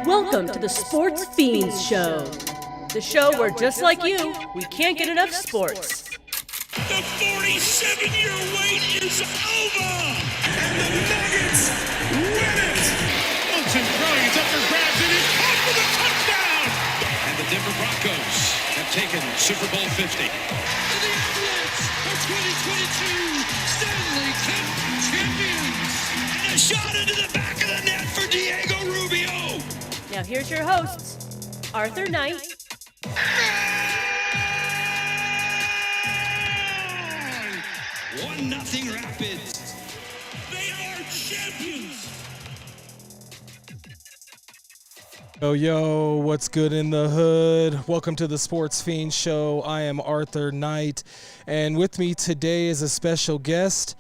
Welcome to the Sportz Phenz Show. The show where, just like you, we can't get enough sports. The 47-year wait is over! And the Nuggets win it! Wilson throwing, it's up for grabs, and it's caught for the touchdown! And the Denver Broncos have taken Super Bowl 50. And the Avalanche are 2022 Stanley Cup champions! And a shot into the back of the net for Diego Rubio! Now here's your hosts, Arthur Knight, 1-0 Rapids. They are champions. Yo, what's good in the hood? Welcome to the Sportz Phenz Show. I am Arthur Knight, and with me today is a special guest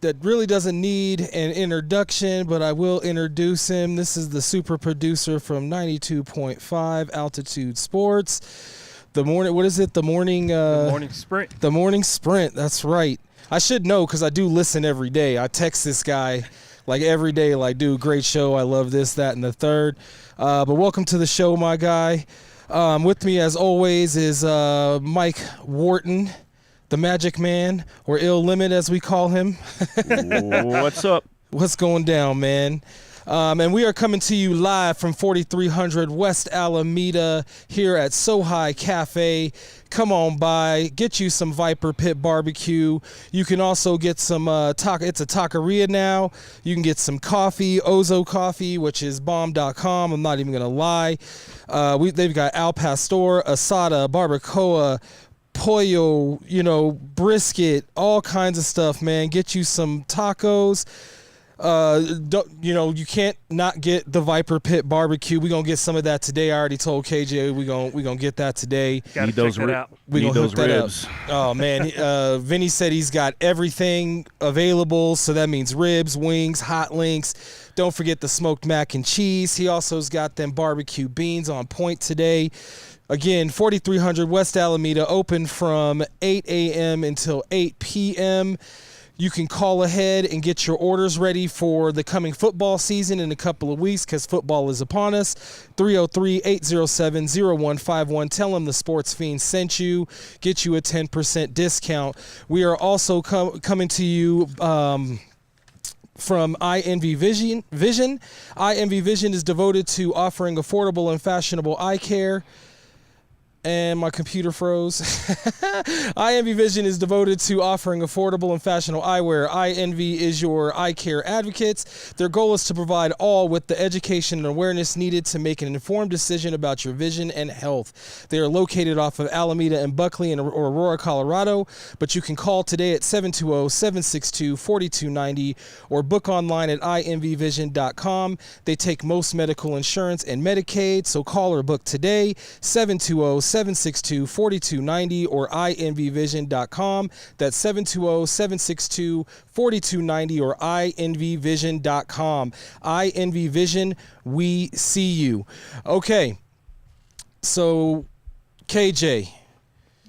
that really doesn't need an introduction, but I will introduce him. This is the super producer from 92.5 Altitude Sports. The morning sprint. The morning sprint, that's right. I should know because I do listen every day. I text this guy like every day, like, dude, great show. I love this, that, and the third. But welcome to the show, my guy. With me, as always, is Mike Wharton, the Magic Man, or Ill Limit, as we call him. What's up? What's going down, man? And we are coming to you live from 4300 West Alameda here at So High Cafe. Come on by, get you some Viper Pit barbecue. You can also get some it's a taqueria now. You can get some coffee, Ozo coffee, which is bomb.com. I'm not even gonna lie. They've got Al Pastor, asada, barbacoa, pollo, brisket, all kinds of stuff, man. Get you some tacos. You can't not get the Viper Pit barbecue. We're gonna get some of that today. I already told KJ we gonna get that today. Need those ribs. Oh man, Vinny said he's got everything available, so that means ribs, wings, hot links. Don't forget the smoked mac and cheese. He also's got them barbecue beans on point today. Again, 4300 West Alameda, open from 8 a.m. until 8 p.m. You can call ahead and get your orders ready for the coming football season in a couple of weeks because football is upon us. 303-807-0151. Tell them the Sportz Phenz sent you. Get you a 10% discount. We are also coming to you from INV Vision. INV Vision is devoted to offering affordable and fashionable eye care. And my computer froze. INV Vision is devoted to offering affordable and fashionable eyewear. INV is your eye care advocates. Their goal is to provide all with the education and awareness needed to make an informed decision about your vision and health. They are located off of Alameda and Buckley in Aurora, Colorado, but you can call today at 720-762-4290 or book online at invvision.com. They take most medical insurance and Medicaid, so call or book today, 720-762-4290 or invvision.com. That's 720-762-4290 or invvision.com. INVVision, we see you. Okay, so KJ.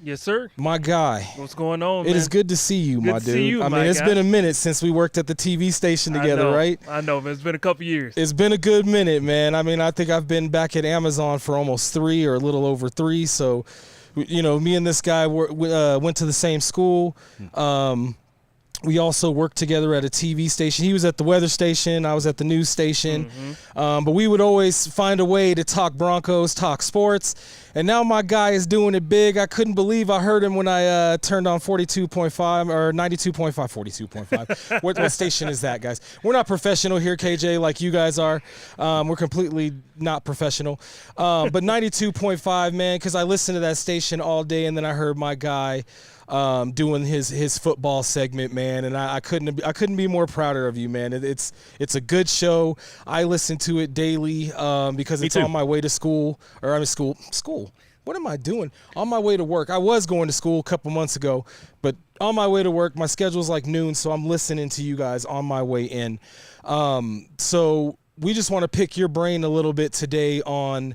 Yes, sir. My guy. What's going on, man? It is good to see you, my dude. To see you, it's been a minute since we worked at the TV station together, right? I know, man. It's been a couple years. It's been a good minute, man. I think I've been back at Amazon for almost 3 or a little over 3. So, me and this guy went to the same school. We also worked together at a TV station. He was at the weather station. I was at the news station. Mm-hmm. But we would always find a way to talk Broncos, talk sports. And now my guy is doing it big. I couldn't believe I heard him when I turned on 42.5 or 92.5, 42.5. What station is that, guys? We're not professional here, KJ, like you guys are. We're completely not professional. But 92.5, man, because I listened to that station all day, and then I heard my guy doing his football segment, man, and I couldn't be more prouder of you, man. It's a good show. I listen to it daily because it's on my way to school, or I'm in school. What am I doing? On my way to work. I was going to school a couple months ago, but on my way to work, my schedule's like noon, so I'm listening to you guys on my way in. So we just want to pick your brain a little bit today on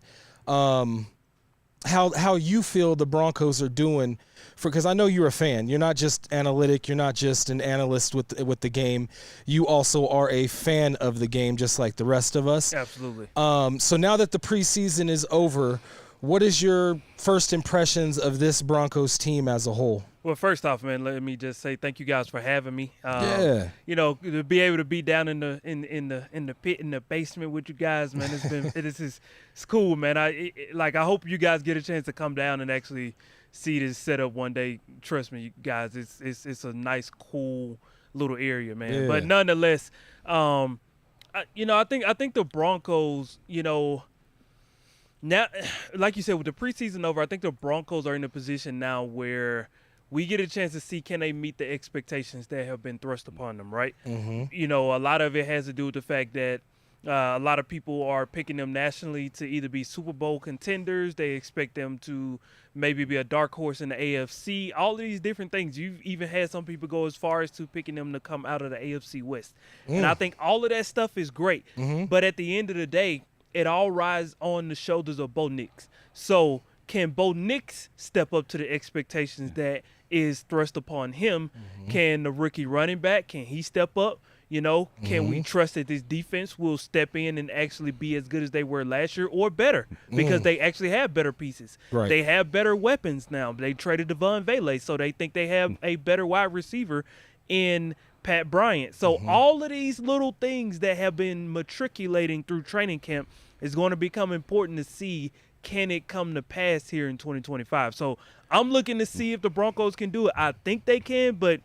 how you feel the Broncos are doing, because I know you're a fan. You're not just analytic. You're not just an analyst with the game. You also are a fan of the game, just like the rest of us. Absolutely. So now that the preseason is over, what is your first impressions of this Broncos team as a whole? Well, first off, man, let me just say thank you guys for having me. Yeah. You know, to be able to be down in the pit, in the basement with you guys, man, it's cool, man. I hope you guys get a chance to come down and actually see this setup one day. Trust me, you guys, it's a nice, cool little area, man. Yeah. But nonetheless, I think the Broncos, now, like you said, with the preseason over, I think the Broncos are in a position now where we get a chance to see, can they meet the expectations that have been thrust upon them, right? Mm-hmm. A lot of it has to do with the fact that a lot of people are picking them nationally to either be Super Bowl contenders. They expect them to maybe be a dark horse in the AFC. All of these different things. You've even had some people go as far as to picking them to come out of the AFC West. And I think all of that stuff is great. Mm-hmm. But at the end of the day, it all rides on the shoulders of Bo Nix. So can Bo Nix step up to the expectations that is thrust upon him? Mm-hmm. Can the rookie running back, can he step up? Can we trust that this defense will step in and actually be as good as they were last year or better? Because they actually have better pieces. Right. They have better weapons now. They traded Devon Vele, so they think they have a better wide receiver in Pat Bryant. So all of these little things that have been matriculating through training camp is going to become important to see, can it come to pass here in 2025. So I'm looking to see if the Broncos can do it. I think they can, but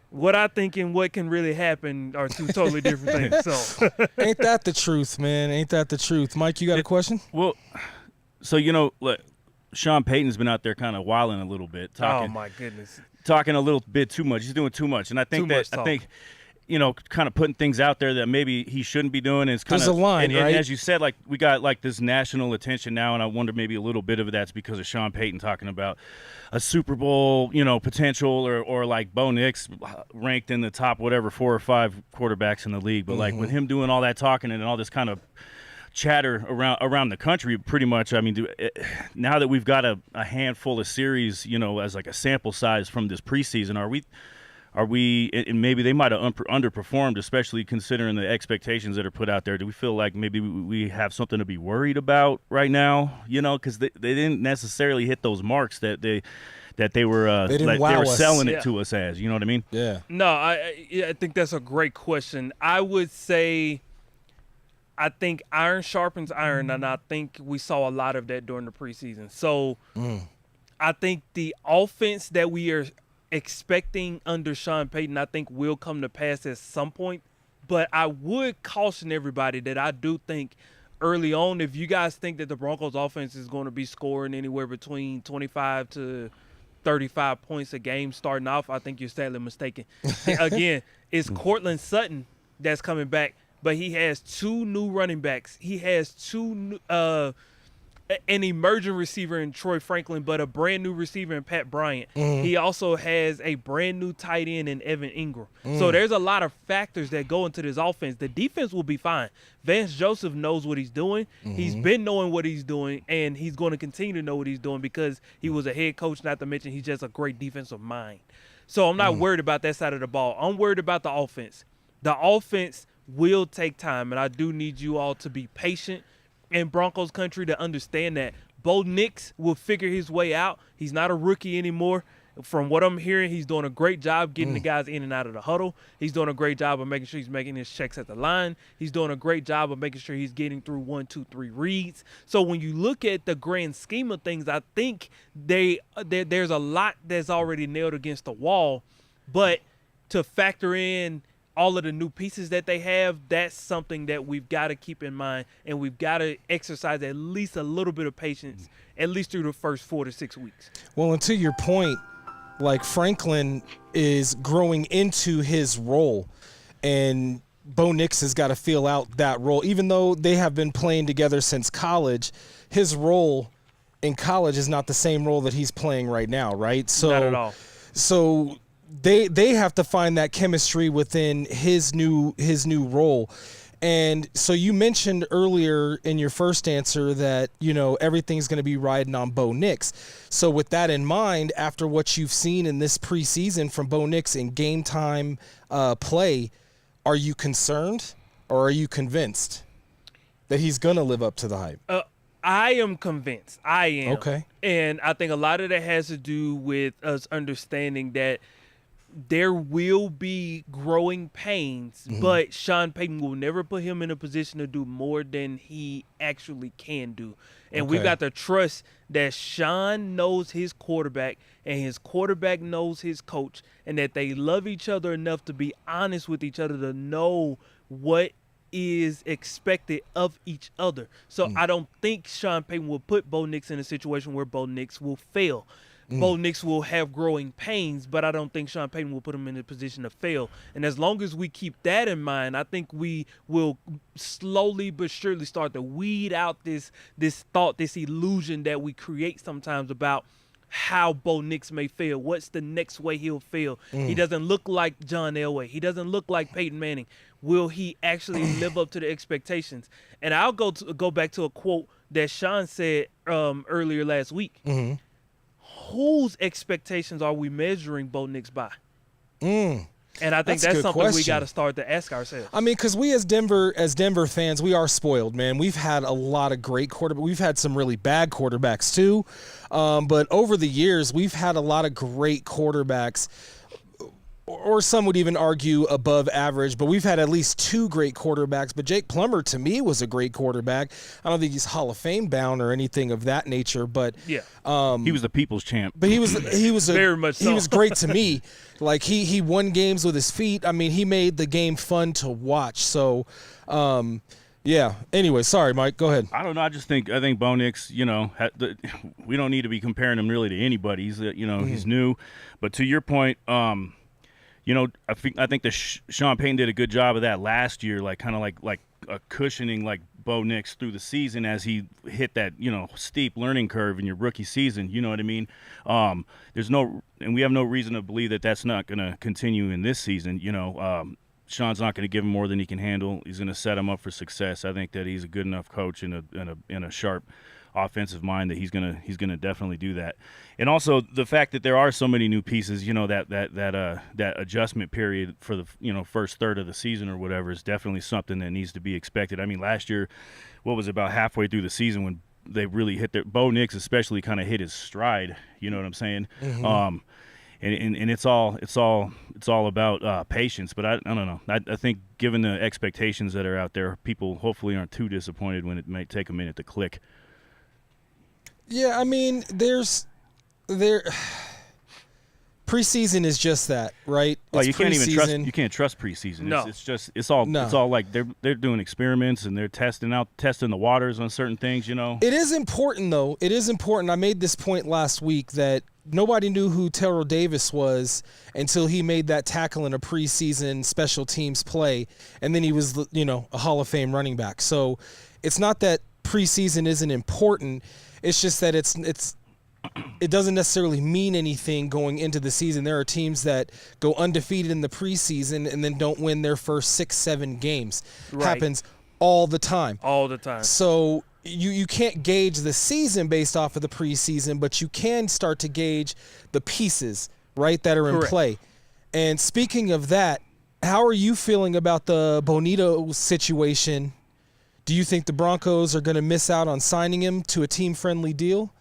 what I think and what can really happen are two totally different things. So Ain't that the truth, man? Ain't that the truth? Mike, you got a question? Well, so, look, Sean Payton's been out there kind of wilding a little bit. oh, my goodness. Talking a little bit too much. He's doing too much. And I think kind of putting things out there that maybe he shouldn't be doing is kind There's a line, and right? as you said, like, we got like this national attention now, and I wonder maybe a little bit of that's because of Sean Payton talking about a Super Bowl, potential, or like Bo Nix ranked in the top 4 or 5 quarterbacks in the league. But like with him doing all that talking and all this kind of chatter around the country, pretty much, I mean, now that we've got a handful of series, as like a sample size from this preseason, are we, and maybe they might have underperformed, especially considering the expectations that are put out there. Do we feel like maybe we have something to be worried about right now? Because they didn't necessarily hit those marks that they were selling it to us as. You know what I mean? Yeah. No, I think that's a great question. I would say I think iron sharpens iron, and I think we saw a lot of that during the preseason. So I think the offense that we are expecting under Sean Payton, I think will come to pass at some point. But I would caution everybody that I do think early on, if you guys think that the Broncos offense is going to be scoring anywhere between 25 to 35 points a game starting off, I think you're sadly mistaken. Again, it's Cortland Sutton that's coming back, but he has 2 new running backs. He has 2 an emerging receiver in Troy Franklin, but a brand new receiver in Pat Bryant. He also has a brand new tight end in Evan Ingram. So there's a lot of factors that go into this offense. The defense will be fine. Vance Joseph knows what he's doing. He's been knowing what he's doing, and he's going to continue to know what he's doing because he was a head coach, not to mention he's just a great defensive mind. So I'm not worried about that side of the ball. I'm worried about the offense. The offense will take time, and I do need you all to be patient in Broncos country to understand that Bo Nix will figure his way out. He's not a rookie anymore. From what I'm hearing, he's doing a great job getting the guys in and out of the huddle. He's doing a great job of making sure he's making his checks at the line. He's doing a great job of making sure he's getting through 1, 2, 3 reads. So when you look at the grand scheme of things, I think there's a lot that's already nailed against the wall. But to factor in all of the new pieces that they have, that's something that we've got to keep in mind, and we've got to exercise at least a little bit of patience, at least through the first 4 to 6 weeks. Well, and to your point, like Franklin is growing into his role, and Bo Nix has got to feel out that role. Even though they have been playing together since college, his role in college is not the same role that he's playing right now, right? So, Not at all. So they have to find that chemistry within his new role. And so you mentioned earlier in your first answer that, everything's going to be riding on Bo Nix. So with that in mind, after what you've seen in this preseason from Bo Nix in game time play, are you concerned or are you convinced that he's going to live up to the hype? I am convinced. I am. Okay. And I think a lot of that has to do with us understanding that there will be growing pains, but Sean Payton will never put him in a position to do more than he actually can do. And we've got to trust that Sean knows his quarterback and his quarterback knows his coach, and that they love each other enough to be honest with each other to know what is expected of each other. So I don't think Sean Payton will put Bo Nix in a situation where Bo Nix will fail. Bo Nix will have growing pains, but I don't think Sean Payton will put him in a position to fail. And as long as we keep that in mind, I think we will slowly but surely start to weed out this thought, this illusion that we create sometimes about how Bo Nix may fail. What's the next way he'll fail? He doesn't look like John Elway. He doesn't look like Peyton Manning. Will he actually live up to the expectations? And I'll go back to a quote that Shawn said earlier last week. Whose expectations are we measuring Bo Nix by? And I think that's something we got to start to ask ourselves. I mean, because we as Denver fans, we are spoiled, man. We've had a lot of great quarterbacks. We've had some really bad quarterbacks too. But over the years, we've had a lot of great quarterbacks, or some would even argue above average, but we've had at least two great quarterbacks. But Jake Plummer, to me, was a great quarterback. I don't think he's Hall of Fame bound or anything of that nature, but yeah, he was the people's champ. But he was very much so. He was great to me. Like he won games with his feet. I mean, he made the game fun to watch. So, yeah. Anyway, sorry, Mike. Go ahead. I don't know. I think Bo Nix, we don't need to be comparing him really to anybody. He's he's new, but to your point, I think the Sean Payton did a good job of that last year, like kind of like cushioning like Bo Nix through the season as he hit that steep learning curve in your rookie season. You know what I mean? And we have no reason to believe that that's not going to continue in this season. Sean's not going to give him more than he can handle. He's going to set him up for success. I think that he's a good enough coach and a sharp offensive mind that he's gonna definitely do that. And also the fact that there are so many new pieces, that adjustment period for the first third of the season or whatever is definitely something that needs to be expected. I mean, last year, what was about halfway through the season when they really hit Bo Nix especially kind of hit his stride. You know what I'm saying? And it's all about patience. But I don't know. I think given the expectations that are out there, people hopefully aren't too disappointed when it might take a minute to click. Yeah, I mean, preseason is just that, right? Oh, you can't trust preseason. No. It's all like they're doing experiments and they're testing the waters on certain things, It is important though. It is important. I made this point last week that nobody knew who Terrell Davis was until he made that tackle in a preseason special teams play, and then he was, a Hall of Fame running back. So it's not that preseason isn't important. It's just that it doesn't necessarily mean anything going into the season. There are teams that go undefeated in the preseason and then don't win their first 6-7 games. Right. Happens all the time. All the time. So you can't gauge the season based off of the preseason, but you can start to gauge the pieces, right, that are in play. And speaking of that, how are you feeling about the Bonito situation? Do you think the Broncos are going to miss out on signing him to a team-friendly deal?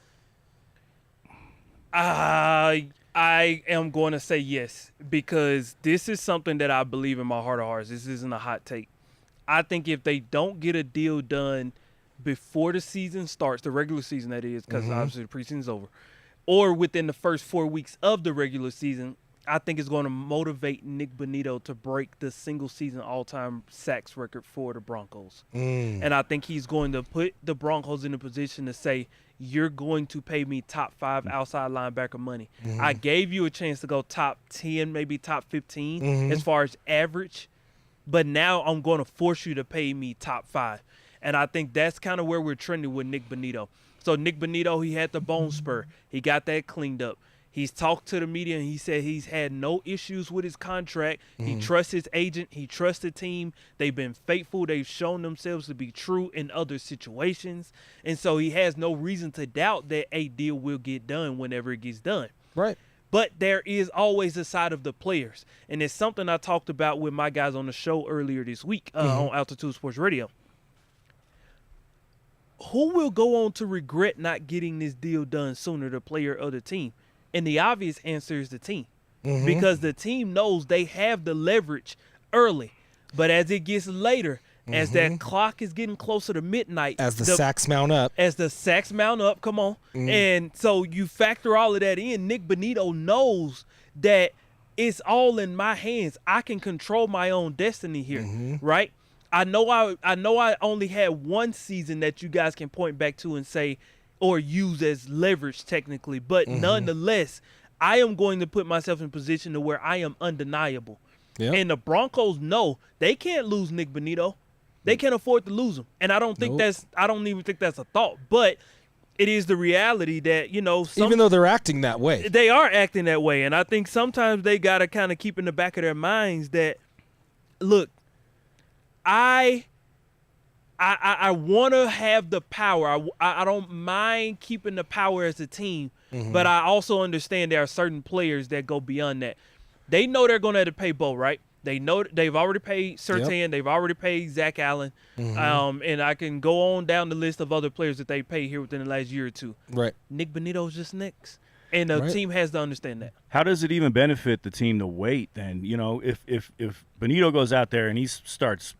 I am going to say yes, because this is something that I believe in my heart of hearts. This isn't a hot take. I think if they don't get a deal done before the season starts, the regular season that is, because obviously the preseason's over, or within the first 4 weeks of the regular season, I think it's going to motivate Nick Bonito to break the single-season all-time sacks record for the Broncos. And I think he's going to put the Broncos in a position to say, you're going to pay me top 5 outside linebacker money. I gave you a chance to go top 10, maybe top 15 as far as average, but now I'm going to force you to pay me top 5. And I think that's kind of where we're trending with Nick Bonito. So Nick Bonito, he had the bone spur. He got that cleaned up. He's talked to the media, and he said he's had no issues with his contract. He trusts his agent. He trusts the team. They've been faithful. They've shown themselves to be true in other situations. And so he has no reason to doubt that a deal will get done whenever it gets done. Right. But there is always a side of the players. And it's something I talked about with my guys on the show earlier this week on Altitude Sports Radio. Who will go on to regret not getting this deal done sooner, the player or the team? And the obvious answer is the team, because the team knows they have the leverage early. But as it gets later, as that clock is getting closer to midnight, As the sacks mount up. Come on. And so you factor all of that in. Nick Bonitto knows that it's all in my hands. I can control my own destiny here, right? I know I only had one season that you guys can point back to and say, or use as leverage technically, but nonetheless, I am going to put myself in a position to where I am undeniable. Yep. And the Broncos know they can't lose Nick Bonitto. They can't afford to lose him. And I don't think I don't even think that's a thought, but it is the reality that, Even though they're acting that way. They are acting that way. And I think sometimes they got to kind of keep in the back of their minds that, look, I want to have the power. I don't mind keeping the power as a team, but I also understand there are certain players that go beyond that. They know they're going to have to pay Bo, right? They know they've already paid Surtain. Yep. They've already paid Zach Allen. And I can go on down the list of other players that they paid here within the last year or two. Right. Nick Bonitto's just next. And the team has to understand that. How does it even benefit the team to wait then? If Bonitto goes out there and he starts,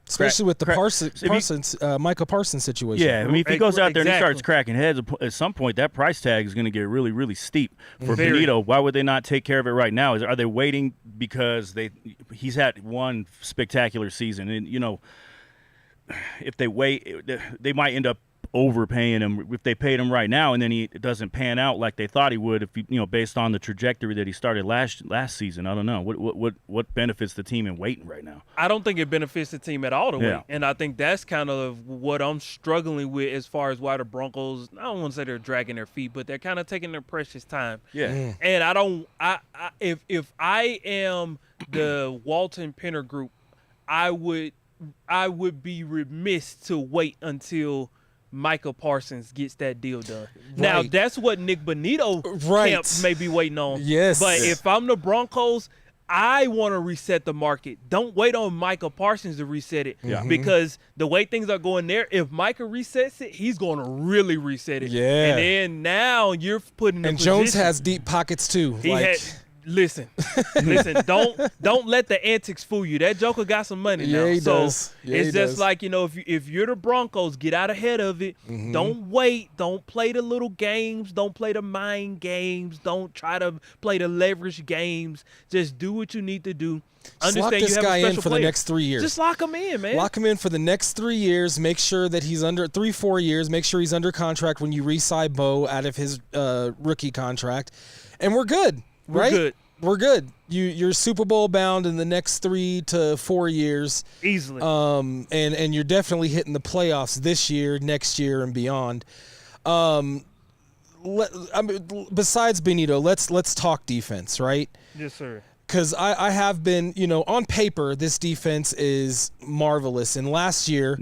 Especially with the Micah Parsons situation. Yeah, I mean, if he goes out there and he Exactly. starts cracking heads, at some point that price tag is going to get really, really steep for Bonitto. Why would they not take care of it right now? Are they waiting because he's had one spectacular season, and if they wait, they might end up overpaying him if they paid him right now, and then it doesn't pan out like they thought he would, if based on the trajectory that he started last season. I don't know what benefits the team in waiting right now. I don't think it benefits the team at all to wait. And I think that's kind of what I'm struggling with as far as why the Broncos, I don't want to say they're dragging their feet, but they're kind of taking their precious time. Yeah. And if I am the Walton Penner Group, I would be remiss to wait until Micah Parsons gets that deal done. Right. Now, that's what Nick Bonitto Kemp may be waiting on. Yes. But if I'm the Broncos, I want to reset the market. Don't wait on Micah Parsons to reset it. Yeah. Because the way things are going there, if Micah resets it, he's going to really reset it. Yeah. And then now you're putting And Jones has deep pockets too. Listen, don't let the antics fool you. That Joker got some money now. Yeah, he so does. Yeah, it's he just does. like, if you're the Broncos, get out ahead of it. Don't wait. Don't play the little games. Don't play the mind games. Don't try to play the leverage games. Just do what you need to do. Just lock this guy in for the next 3 years. Just lock him in, man. Lock him in for the next 3 years. Make sure that he's under 3-4 years. Make sure he's under contract when you re-sign Bo out of his rookie contract. And we're good, right? We're good. You're Super Bowl bound in the next 3 to 4 years. Easily. And you're definitely hitting the playoffs this year, next year, and beyond. Besides Bonitto, let's talk defense, right? Yes, sir. Because I have been, on paper, this defense is marvelous. And last year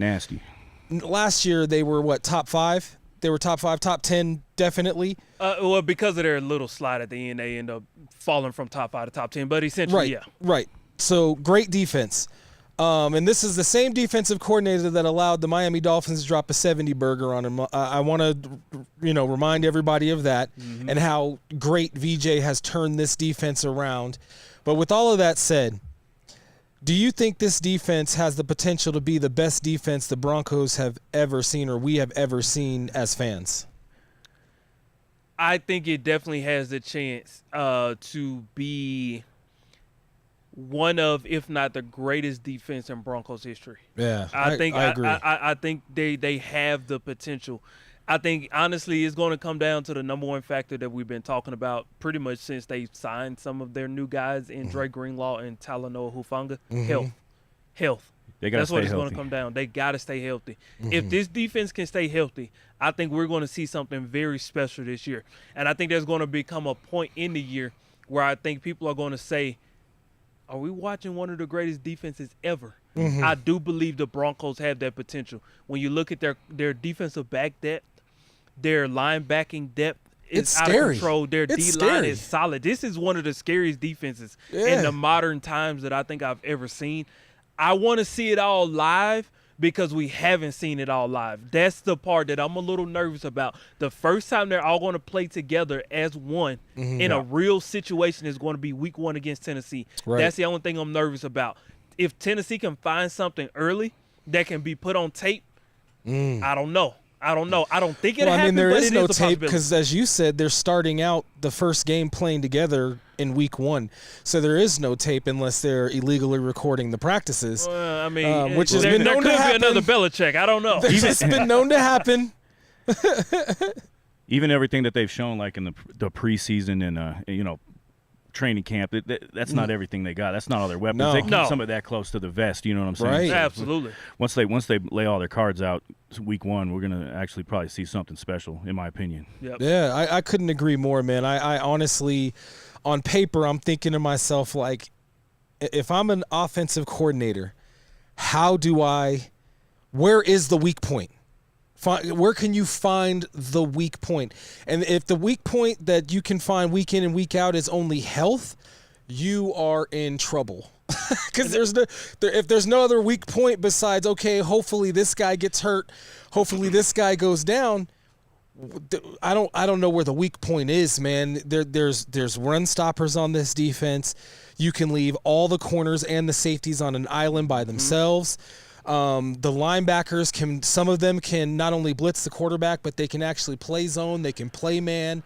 they were top 5? They were top 5, top 10, definitely. Well, because of their little slide at the end, they end up falling from top 5 to top 10. But essentially, yeah. Right. So great defense. And this is the same defensive coordinator that allowed the Miami Dolphins to drop a 70 burger on him. I want to, remind everybody of that and how great VJ has turned this defense around. But with all of that said, do you think this defense has the potential to be the best defense the Broncos have ever seen or we have ever seen as fans? I think it definitely has the chance to be one of, if not the greatest defense in Broncos history. Yeah, I agree. I think they have the potential. I think, honestly, it's going to come down to the number one factor that we've been talking about pretty much since they signed some of their new guys in Dre Greenlaw and Talanoa Hufanga. Health. That's what it's going to come down. They got to stay healthy. If this defense can stay healthy, I think we're going to see something very special this year. And I think there's going to become a point in the year where I think people are going to say, are we watching one of the greatest defenses ever? I do believe the Broncos have that potential. When you look at their defensive back depth, their linebacking depth is out of control. Their D-line is solid. This is one of the scariest defenses in the modern times that I think I've ever seen. I want to see it all live because we haven't seen it all live. That's the part that I'm a little nervous about. The first time they're all going to play together as one in a real situation is going to be week 1 against Tennessee. Right. That's the only thing I'm nervous about. If Tennessee can find something early that can be put on tape, I don't know. I don't think it'll happen, there but is it no is a tape possibility. because, as you said, they're starting out the first game playing together in week 1. So there is no tape unless they're illegally recording the practices. I mean, which has been known to happen. There could be another Belichick. I don't know. It's been known to happen. Even everything that they've shown, like in the preseason and training camp, that's not everything they got. That's not all their weapons. No. They keep some of that close to the vest. You know what I'm saying? Right. So Absolutely. Once they lay all their cards out, week 1, we're gonna actually probably see something special, in my opinion. Yep. Yeah, I couldn't agree more, man. I honestly, on paper, I'm thinking to myself, like, if I'm an offensive coordinator, where is the weak point? Where can you find the weak point? And if the weak point that you can find week in and week out is only health, you are in trouble. Because if there's no other weak point besides, okay, hopefully this guy gets hurt, hopefully this guy goes down, I don't know where the weak point is, man. There's run stoppers on this defense. You can leave all the corners and the safeties on an island by themselves. The linebackers some of them can not only blitz the quarterback, but they can actually play zone. They can play man.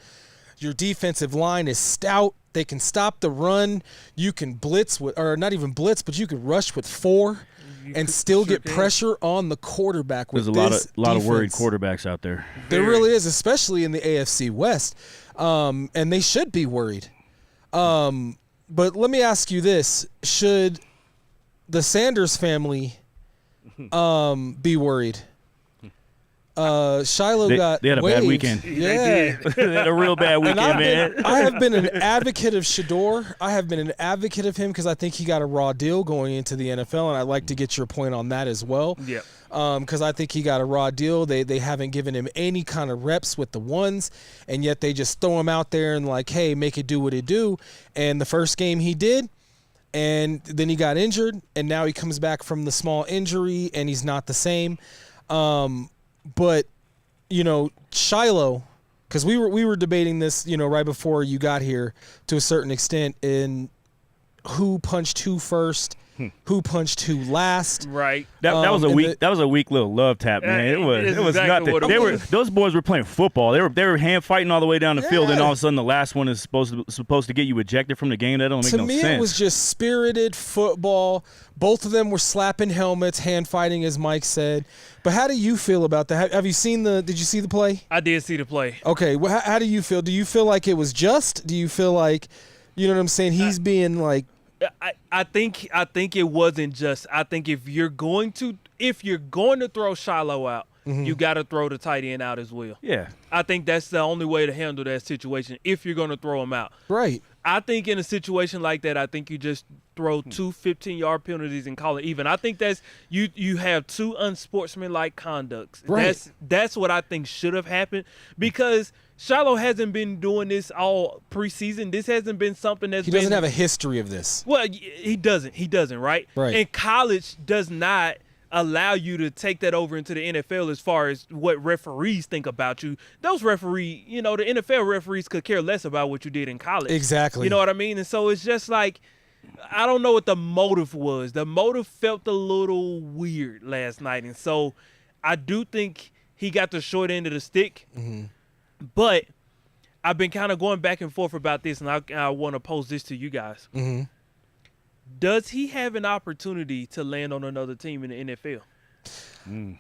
Your defensive line is stout. They can stop the run. You can blitz or not even blitz, but you can rush with 4 and still get pressure on the quarterback. There's a lot of worried quarterbacks out there. There really is, especially in the AFC West, and they should be worried. But let me ask you this: should the Sanders family be worried? Shiloh they had a bad weekend. Yeah, they had a real bad weekend, man. I have been an advocate of Shador. I have been an advocate of him because I think he got a raw deal going into the NFL, and I'd like to get your point on that as well. Yeah. Because I think he got a raw deal. They haven't given him any kind of reps with the ones, and yet they just throw him out there and like, hey, make it do what it do. And the first game he did, and then he got injured, and now he comes back from the small injury, and he's not the same. But, Shiloh, because we were debating this, right before you got here to a certain extent in who punched who first, who punched who last. Right. That was a weak little love tap, man. It was exactly nothing. Those boys were playing football. They were hand fighting all the way down the field, and all of a sudden the last one is supposed to get you ejected from the game. That don't make no sense. To me, it was just spirited football. Both of them were slapping helmets, hand fighting, as Mike said. But how do you feel about that? Did you see the play? I did see the play. Okay. Well, how do you feel? Do you feel like it was just? Do you feel like, you know what I'm saying? He's being like. I think it wasn't just. I think if you're going to throw Shiloh out, you got to throw the tight end out as well. Yeah. I think that's the only way to handle that situation if you're going to throw him out. Right. I think in a situation like that, I think you just throw 2 15-yard penalties and call it even. I think that's you have 2 unsportsmanlike conducts. Right. That's what I think should have happened because Shiloh hasn't been doing this all preseason. This hasn't been something that's He doesn't have a history of this. Well, he doesn't, right? Right. And college does not allow you to take that over into the NFL as far as what referees think about you. Those the NFL referees could care less about what you did in college. Exactly. You know what I mean? And so it's just like, I don't know what the motive was. The motive felt a little weird last night. And so I do think he got the short end of the stick. Mm-hmm. But I've been kind of going back and forth about this, and I want to pose this to you guys. Mm-hmm. Does he have an opportunity to land on another team in the NFL?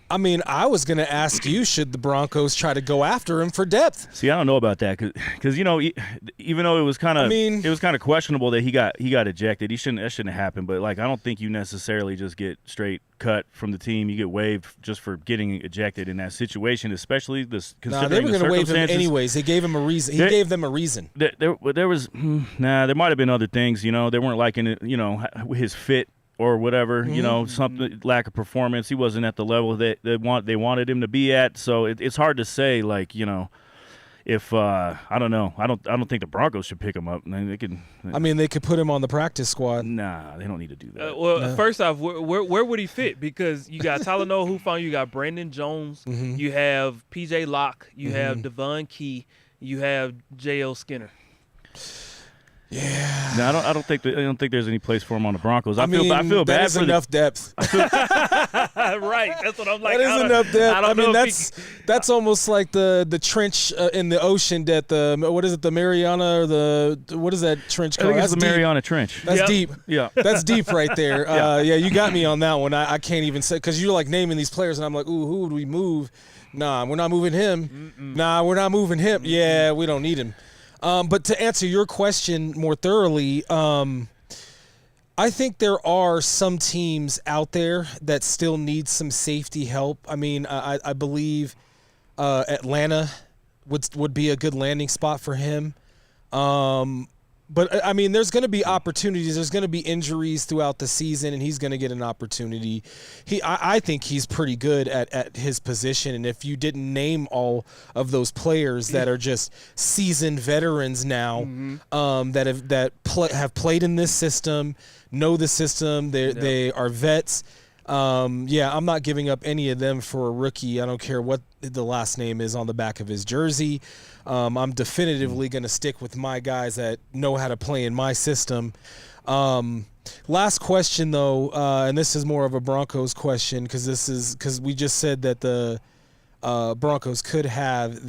I mean, I was going to ask you, should the Broncos try to go after him for depth? See, I don't know about that because even though it was kind of questionable that he got ejected, that shouldn't have happened. But like, I don't think you necessarily just get straight cut from the team. You get waived just for getting ejected in that situation, especially this. Considering they were going to waive him anyways. They gave him a reason. He gave them a reason. There might have been other things. They weren't liking it. His fit. Or whatever, something lack of performance. He wasn't at the level that they wanted him to be at. So it's hard to say, like, if I don't know. I don't think the Broncos should pick him up. They could put him on the practice squad. Nah, they don't need to do that. First off, where would he fit? Because you got Talanoa Hufanga, you got Brandon Jones, you have PJ Locke, you have Devon Key, you have J.L. Skinner. Yeah. No, I don't think there's any place for him on the Broncos. I feel bad that's for enough depth. Right. That's what I'm like. That is enough depth. That's almost like the trench in the ocean that the Mariana or what is that trench called? I think it's that's the Mariana Trench. That's deep. Yeah. That's deep right there. Yeah, you got me on that one. I can't even say, because you're like naming these players and I'm like, ooh, who would we move? Nah, we're not moving him. Nah, we're not moving him. Yeah, we don't need him. But to answer your question more thoroughly, I think there are some teams out there that still need some safety help. I mean, I believe Atlanta would be a good landing spot for him. But, I mean, there's going to be opportunities. There's going to be injuries throughout the season, and he's going to get an opportunity. I think he's pretty good at his position, and if you didn't name all of those players that are just seasoned veterans now that have played in this system, know the system, they are vets. I'm not giving up any of them for a rookie. I don't care what the last name is on the back of his jersey. I'm definitively going to stick with my guys that know how to play in my system. Last question, though, and this is more of a Broncos question because we just said that the Broncos could have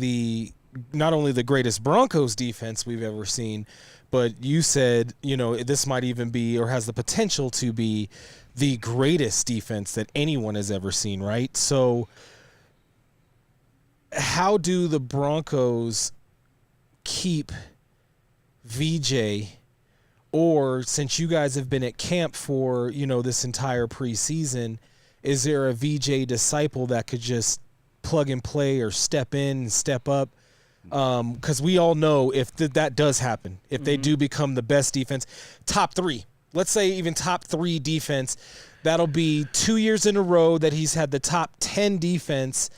not only the greatest Broncos defense we've ever seen, but you said, this might even be or has the potential to be the greatest defense that anyone has ever seen, right? So how do the Broncos keep VJ, or since you guys have been at camp for, this entire preseason, is there a VJ disciple that could just plug and play or step in and step up? Because we all know if that does happen, if they do become the best defense, top three, let's say even top three defense, that'll be 2 years in a row that he's had the top 10 defense.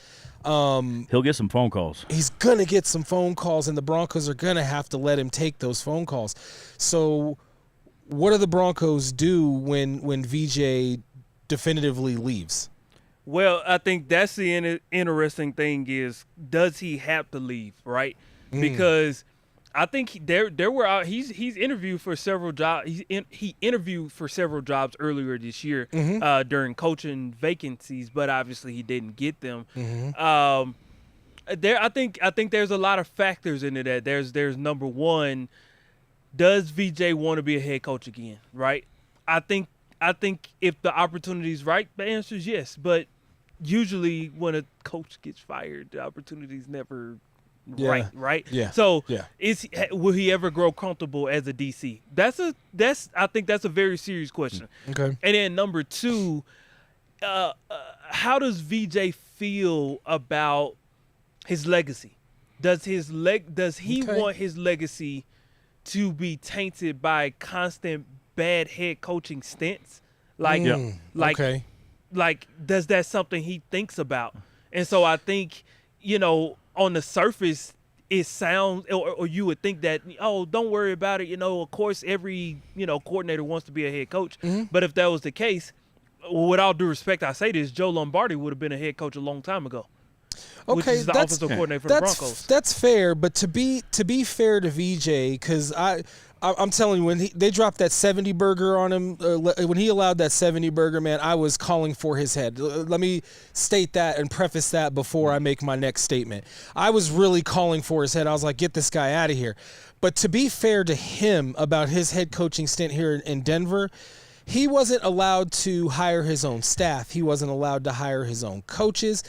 He'll get some phone calls. He's going to get some phone calls, and the Broncos are going to have to let him take those phone calls. So what do the Broncos do when VJ definitively leaves? Well, I think that's the interesting thing is, does he have to leave, right? Because I think there were he's interviewed for several jobs. He interviewed for several jobs earlier this year during coaching vacancies, but obviously he didn't get them. I think there's a lot of factors into that. There's number one, does VJ want to be a head coach again? Right? I think if the opportunity is right, the answer is yes. But usually when a coach gets fired, the opportunity's never right? Yeah. So will he ever grow comfortable as a DC? I think that's a very serious question. Okay. And then number two, how does VJ feel about his legacy? Does he want his legacy to be tainted by constant bad head coaching stints? Like does that something he thinks about? And so I think, on the surface, it sounds, or you would think that, don't worry about it. Of course, every, coordinator wants to be a head coach. But if that was the case, with all due respect, I say this, Joe Lombardi would have been a head coach a long time ago. Okay, which is the offensive coordinator for the Broncos. That's fair, but to be fair to VJ, because I'm telling you, when they dropped that 70 burger on him, when he allowed that 70 burger, man, I was calling for his head. Let me state that and preface that before I make my next statement. I was really calling for his head. I was like, get this guy out of here. But to be fair to him about his head coaching stint here in Denver, he wasn't allowed to hire his own staff. He wasn't allowed to hire his own coaches.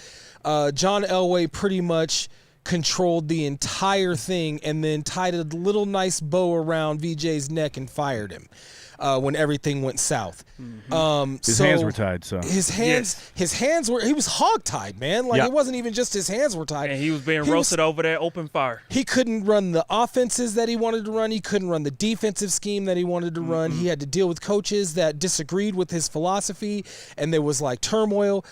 John Elway pretty much controlled the entire thing and then tied a little nice bow around VJ's neck and fired him when everything went south. His hands were tied, so his hands were, he was hog-tied, man. Like, Yeah. it wasn't even just his hands were tied. And he was being roasted over that open fire. He couldn't run the offenses that he wanted to run. He couldn't run the defensive scheme that he wanted to run. He had to deal with coaches that disagreed with his philosophy, and there was like turmoil.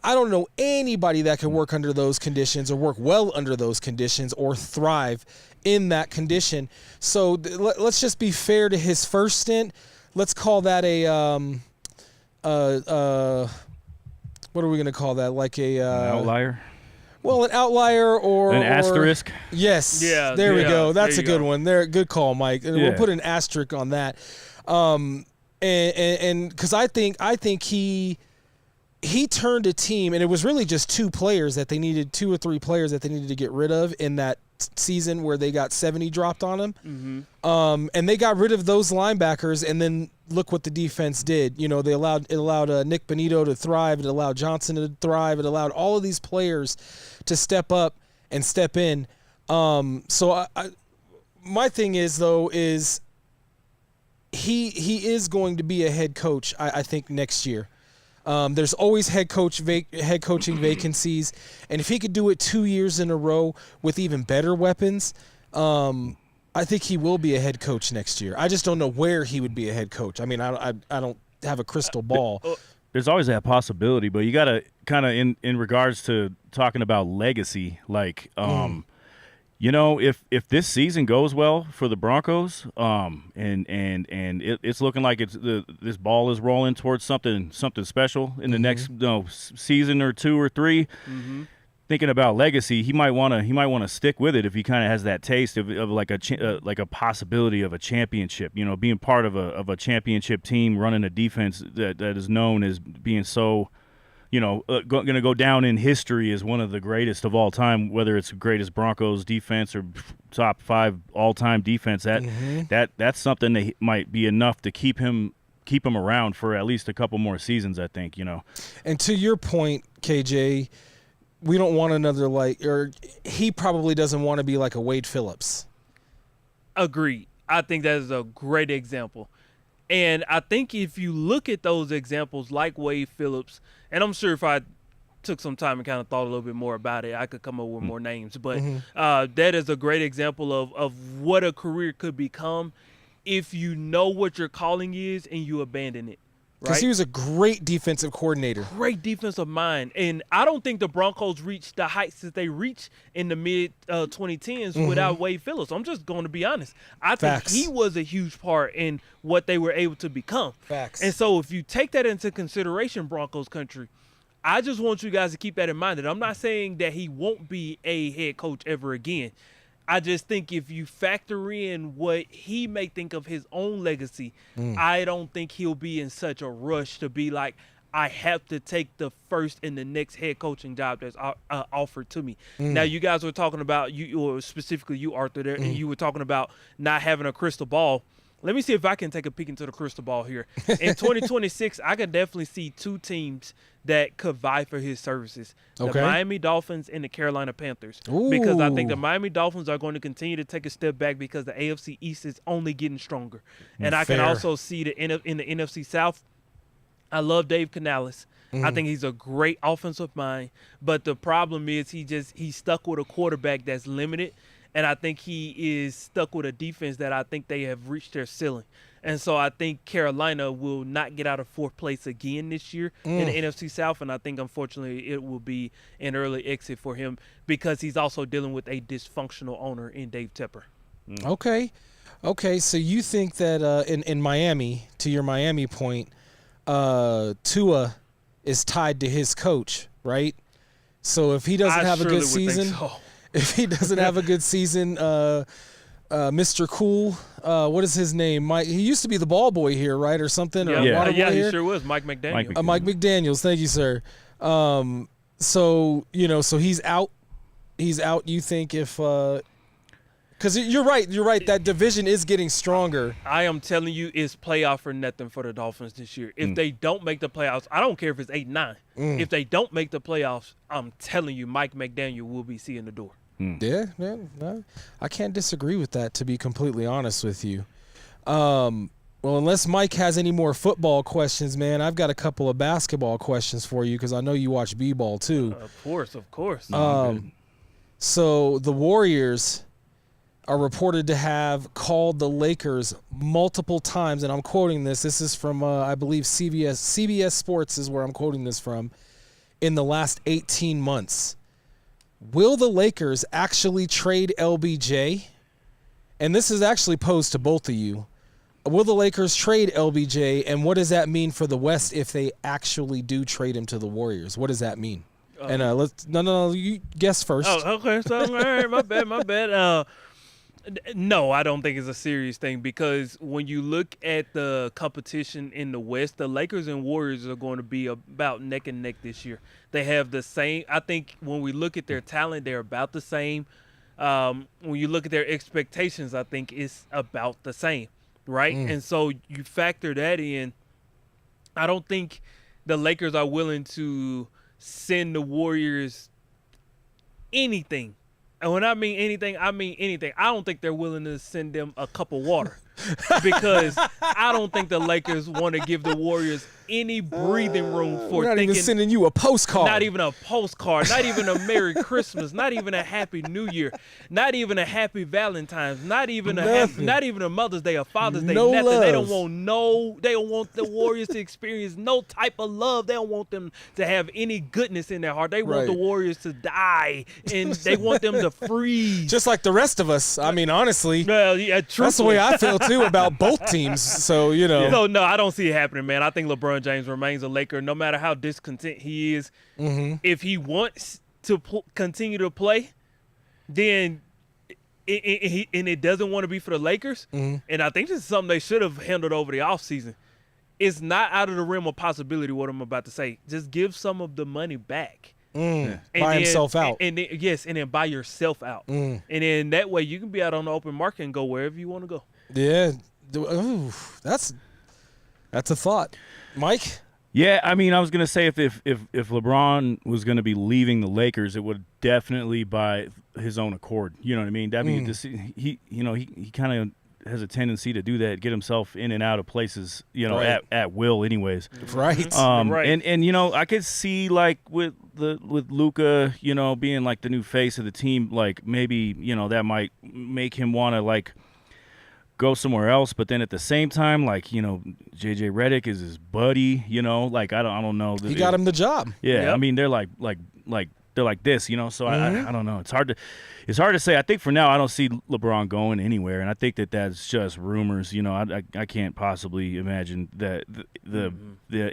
I don't know anybody that can work under those conditions or work well under those conditions or thrive in that condition. So let's just be fair to his first stint. Let's call that what are we going to call that? Like an outlier. Well, an outlier or An asterisk. Yes. Yeah, There we yeah, go. That's there a you good go. one. There, good call, Mike. And Yeah. we'll put an asterisk on that. And because I think he turned a team, and it was really just two or three players that they needed to get rid of in that season where they got 70 dropped on them. And they got rid of those linebackers, and then look what the defense did. You know, it allowed Nick Benito to thrive. It allowed Johnson to thrive. It allowed all of these players to step up and step in. So my thing is, though, is he is going to be a head coach, I think, next year. There's always head coaching vacancies, and if he could do it 2 years in a row with even better weapons, I think he will be a head coach next year. I just don't know where he would be a head coach. I mean, I don't have a crystal ball. There's always that possibility, but you got to kind of in regards to talking about legacy, like you know, if this season goes well for the Broncos, and it's looking like this ball is rolling towards something special in the next season or two or three. Thinking about legacy, he might want to stick with it if he kind of has that taste of like a possibility of a championship. You know, being part of a championship team, running a defense that is known as being so, you know, going to go down in history as one of the greatest of all time, whether it's the greatest Broncos defense or top 5 all-time defense. That's something that might be enough to keep him around for at least a couple more seasons, I think, you know. And to your point, KJ, we don't want another he probably doesn't want to be like a Wade Phillips. Agreed. I think that is a great example. And I think if you look at those examples like Wade Phillips, and I'm sure if I took some time and kind of thought a little bit more about it, I could come up with more names. But that is a great example of what a career could become if you know what your calling is and you abandon it. Because he was a great defensive coordinator. Great defensive mind. And I don't think the Broncos reached the heights that they reached in the mid-2010s without Wade Phillips. I'm just going to be honest. I think he was a huge part in what they were able to become. Facts. And so if you take that into consideration, Broncos country, I just want you guys to keep that in mind. That I'm not saying that he won't be a head coach ever again. I just think if you factor in what he may think of his own legacy, I don't think he'll be in such a rush to be like, I have to take the first and the next head coaching job that's offered to me. Now, you guys were talking about, or specifically you, Arthur, there, and you were talking about not having a crystal ball. Let me see if I can take a peek into the crystal ball here. In 2026, I can definitely see 2 teams that could vie for his services. The Miami Dolphins and the Carolina Panthers. Because I think the Miami Dolphins are going to continue to take a step back because the AFC East is only getting stronger. And I can also see in the NFC South, I love Dave Canales. I think he's a great offensive mind. But the problem is he's stuck with a quarterback that's limited. And I think he is stuck with a defense that I think they have reached their ceiling. And so I think Carolina will not get out of 4th place again this year in the NFC South. And I think, unfortunately, it will be an early exit for him because he's also dealing with a dysfunctional owner in Dave Tepper. Okay. So you think that in Miami, to your Miami point, Tua is tied to his coach, right? So if he doesn't have a good season, Mr. Cool, what is his name? He used to be the ball boy here, right, or something? Yeah, he sure was. Mike McDaniel. Mike McDaniels, thank you, sir. So he's out. He's out. You think if Because you're right. You're right. That division is getting stronger. I am telling you, it's playoff or nothing for the Dolphins this year. If they don't make the playoffs, I don't care if it's 8-9. If they don't make the playoffs, I'm telling you, Mike McDaniel will be seeing the door. Yeah, man. No, I can't disagree with that, to be completely honest with you. Well, unless Mike has any more football questions, man, I've got a couple of basketball questions for you because I know you watch b-ball too. Of course. So the Warriors are reported to have called the Lakers multiple times, and I'm quoting this. This is from, I believe, CBS Sports is where I'm quoting this from, in the last 18 months. Will the Lakers actually trade LBJ? And this is actually posed to both of you. Will the Lakers trade LBJ, and what does that mean for the West if they actually do trade him to the Warriors? What does that mean? And no, you guess first. Oh, okay. So, all right, my bad. No, I don't think it's a serious thing because when you look at the competition in the West, the Lakers and Warriors are going to be about neck and neck this year. They have the same. I think when we look at their talent, they're about the same. When you look at their expectations, I think it's about the same, right? And so you factor that in. I don't think the Lakers are willing to send the Warriors anything. And when I mean anything, I mean anything. I don't think they're willing to send them a cup of water because I don't think the Lakers want to give the Warriors any breathing room for We're not thinking. even sending you a postcard. Not even a postcard. Not even a Merry Christmas. Not even a Happy New Year. Not even a Happy Valentine's. Not even not even a Mother's Day or Father's Day. No nothing. love. They don't want They don't want the Warriors to experience no type of love. They don't want them to have any goodness in their heart. They want the Warriors to die, and they want them to freeze. Just like the rest of us. I mean, honestly, Well, yeah, that's the way I feel too about both teams. So So no, I don't see it happening, man. I think LeBron James remains a Laker, no matter how discontent he is. If he wants to continue to play, then it doesn't want to be for the Lakers. And I think this is something they should have handled over the offseason. It's not out of the realm of possibility what I'm about to say. Just give some of the money back. buy himself out. And then buy yourself out. And then that way you can be out on the open market and go wherever you want to go. Yeah. Ooh, that's a thought. Mike? Yeah, I mean, I was gonna say if LeBron was gonna be leaving the Lakers, it would definitely by his own accord. You know what I mean? That mean he kind of has a tendency to do that, get himself in and out of places, at will, anyways. Right. Right. And I could see like with Luka, being like the new face of the team, like maybe that might make him want to like go somewhere else, but then at the same time, like JJ Redick is his buddy, like I don't know. He got him the job. Yeah, Yep. I mean they're like they're like this, so I don't know. It's hard to say. I think for now I don't see LeBron going anywhere, and I think that's just rumors. I can't possibly imagine that the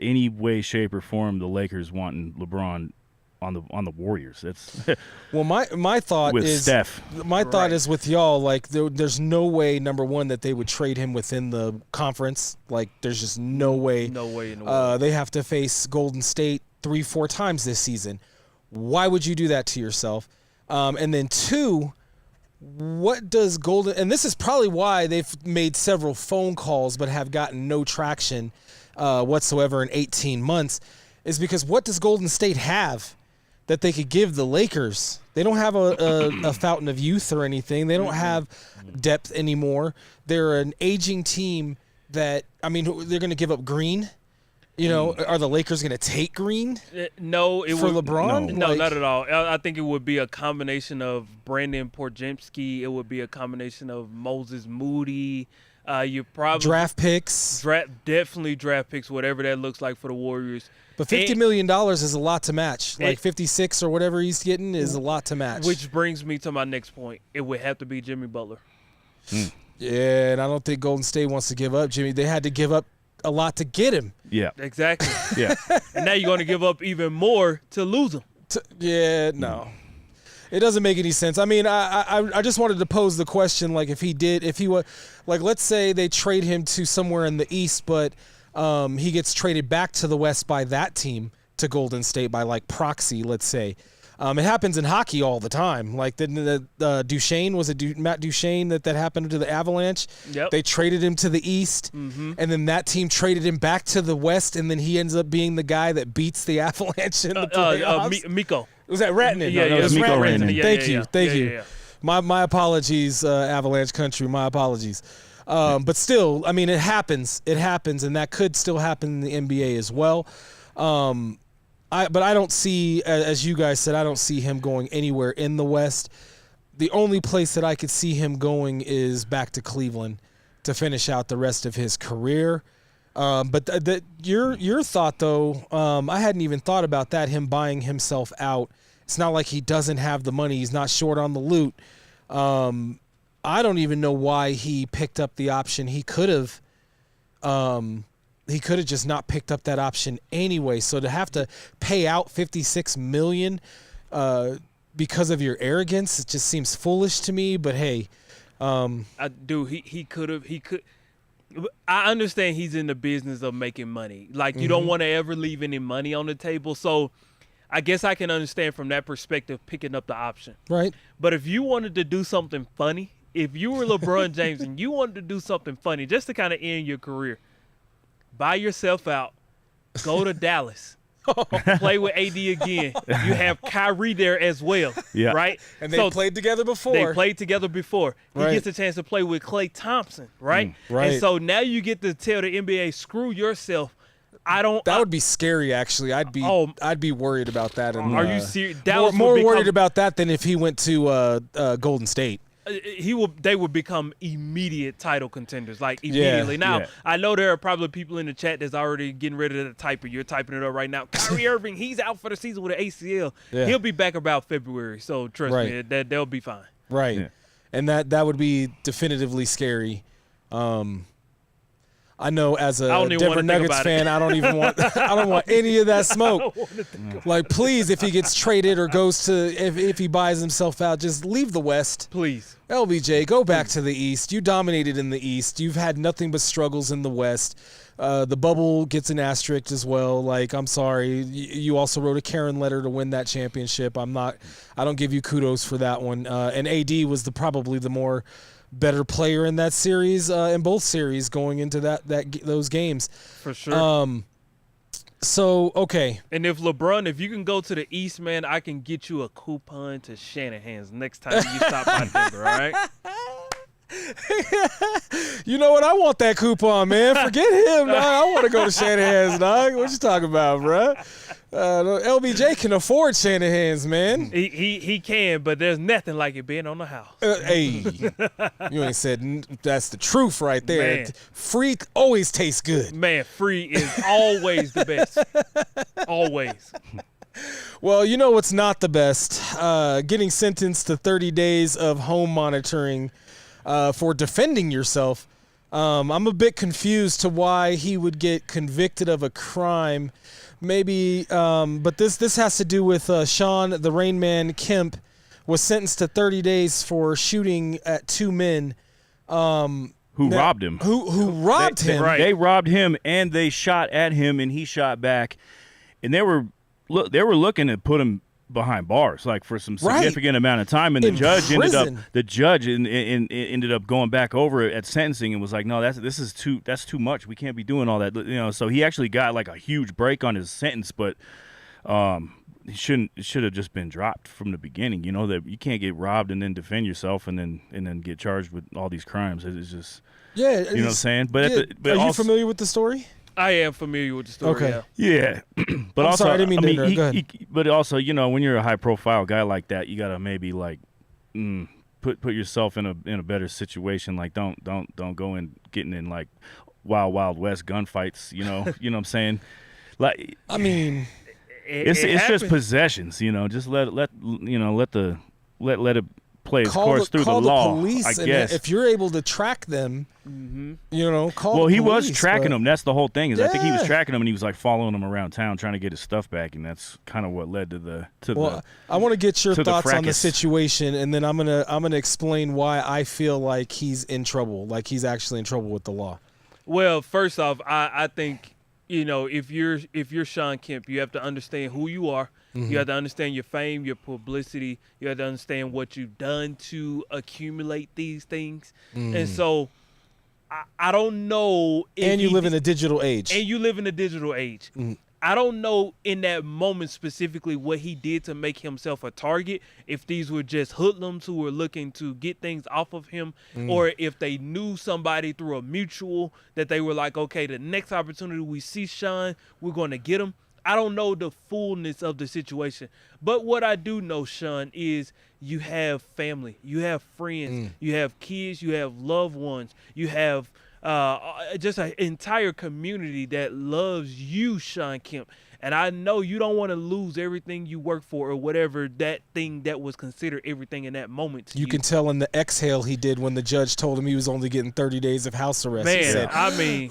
any way, shape, or form the Lakers wanting LeBron on the Warriors. That's Well, my thought with is Steph. My thought is with y'all. Like, there's no way. Number one, that they would trade him within the conference. Like, there's just no way. No way in the world. They have to face Golden State 3-4 times this season. Why would you do that to yourself? And then two, what does Golden? And this is probably why they've made several phone calls but have gotten no traction whatsoever in 18 months. Is because what does Golden State have that they could give the Lakers? They don't have a fountain of youth or anything. They don't have depth anymore. They're an aging team that, I mean, they're going to give up Green. Are the Lakers going to take Green? No, it for would, LeBron? No, Like- not at all. I think it would be a combination of Brandon Podziemski. It would be a combination of Moses Moody. You probably Draft picks. definitely draft picks, whatever that looks like for the Warriors. But $50 million is a lot to match. Like 56 or whatever he's getting is a lot to match. Which brings me to my next point. It would have to be Jimmy Butler. Yeah, and I don't think Golden State wants to give up Jimmy. They had to give up a lot to get him. Yeah. Exactly. Yeah. And now you're going to give up even more to lose him. No. It doesn't make any sense. I mean, I just wanted to pose the question, like, if he was, like, let's say they trade him to somewhere in the East, but he gets traded back to the West by that team to Golden State by, like, proxy, let's say. It happens in hockey all the time. Like Duchesne, was it Matt Duchesne that happened to the Avalanche? Yep. They traded him to the East, and then that team traded him back to the West, and then he ends up being the guy that beats the Avalanche in the playoffs. Mikko. Was that Ratnanen? Yeah, no, yeah, it was Mikko Ratnanen. Rantanen. Thank you. My apologies, Avalanche Country. My apologies. But still, I mean, it happens. It happens, and that could still happen in the NBA as well. But I don't see, as you guys said, I don't see him going anywhere in the West. The only place that I could see him going is back to Cleveland to finish out the rest of his career. But your thought, though, I hadn't even thought about that, him buying himself out. It's not like he doesn't have the money. He's not short on the loot. I don't even know why he picked up the option. He could have just not picked up that option anyway. So to have to pay out $56 million because of your arrogance, it just seems foolish to me. But hey, he could. I understand he's in the business of making money. Like, you don't want to ever leave any money on the table. So I guess I can understand from that perspective picking up the option. right? But if you wanted to do something funny, if you were LeBron James and you wanted to do something funny just to kind of end your career, buy yourself out, go to Dallas, play with AD again. You have Kyrie there as well, right? And they played together before. They played together before. He Right. gets a chance to play with Klay Thompson, right? Right. And so now you get to tell the NBA, screw yourself. That would be scary, actually. I'd be worried about that. And, are you serious? Dallas more would worried about that than if he went to Golden State. They would become immediate title contenders, like immediately. Now, I know there are probably people in the chat that's already getting rid of the typer. You're typing it up right now. Kyrie Irving, he's out for the season with an ACL. Yeah. He'll be back about February, so trust me, they'll be fine. Right. Yeah. And that would be definitively scary. I know as a Denver Nuggets fan, I don't even want I don't want any of that smoke. Like, please, if he gets traded or goes to if he buys himself out, just leave the West. Please. LBJ, go back to the East. You dominated in the East. You've had nothing but struggles in the West. The bubble gets an asterisk as well. Like, I'm sorry. You also wrote a Karen letter to win that championship. I don't give you kudos for that one. And AD was probably the more better player in that series, in both series going into those games. For sure. So, okay. And if you can go to the East, man, I can get you a coupon to Shanahan's next time you stop by Denver, all right? You know what? I want that coupon, man. Forget him, dog. I want to go to Shanahan's, dog. What you talking about, bro? LBJ can afford Shanahan's, man. He can, but there's nothing like it being on the house. Hey, you ain't said that's the truth right there. Man. Free always tastes good. Man, free is always the best. Always. Well, you know what's not the best? Getting sentenced to 30 days of home monitoring for defending yourself. I'm a bit confused to why he would get convicted of a crime. Maybe, but this has to do with Shawn, the Rain Man Kemp, was sentenced to 30 days for shooting at two men. Who robbed him. Who robbed him. Right. They robbed him, and they shot at him, and he shot back. And they were looking to put him behind bars, like, for some significant amount of time, and the judge ended up going back over it at sentencing and was like, no, that's too much. We can't be doing all that, you know. So he actually got like a huge break on his sentence, but it should have just been dropped from the beginning. You know that you can't get robbed and then defend yourself and then get charged with all these crimes. It's just you know what I'm saying. But are you familiar with the story? I am familiar with the story. Okay. Yeah. But I'm also, sorry, I didn't mean to interrupt. Go ahead. But also, you know, when you're a high-profile guy like that, you gotta maybe like put yourself in a better situation. Like, don't go in getting in like Wild West gunfights. You know, you know what I'm saying? Like, I mean, it's just possessions. You know, just let it play its course through the law. Police, I guess if you're able to track them, you know, call. Well, the he police, was tracking them. That's the whole thing. I think he was Yeah. tracking them, and he was like following them around town, trying to get his stuff back, and that's kind of what led to the. I want to get your to the thoughts on the fracas. situation, and then I'm gonna explain why I feel like he's in trouble, like he's actually in trouble with the law. Well, first off, I think, you know, if you're Shawn Kemp, you have to understand who you are. You have to understand your fame, your publicity. You have to understand what you've done to accumulate these things. And so I don't know if And you live in a digital age. And you live in a digital age. I don't know in that moment specifically what he did to make himself a target, if these were just hoodlums who were looking to get things off of him, or if they knew somebody through a mutual that they were like, okay, the next opportunity we see Shawn, we're going to get him. I don't know the fullness of the situation. But what I do know, Shawn, is you have family, you have friends, you have kids, you have loved ones, you have just an entire community that loves you, Shawn Kemp. And I know you don't want to lose everything you work for or whatever that thing that was considered everything in that moment to you. You can tell in the exhale he did when the judge told him he was only getting 30 days of house arrest. Man, He said, I mean,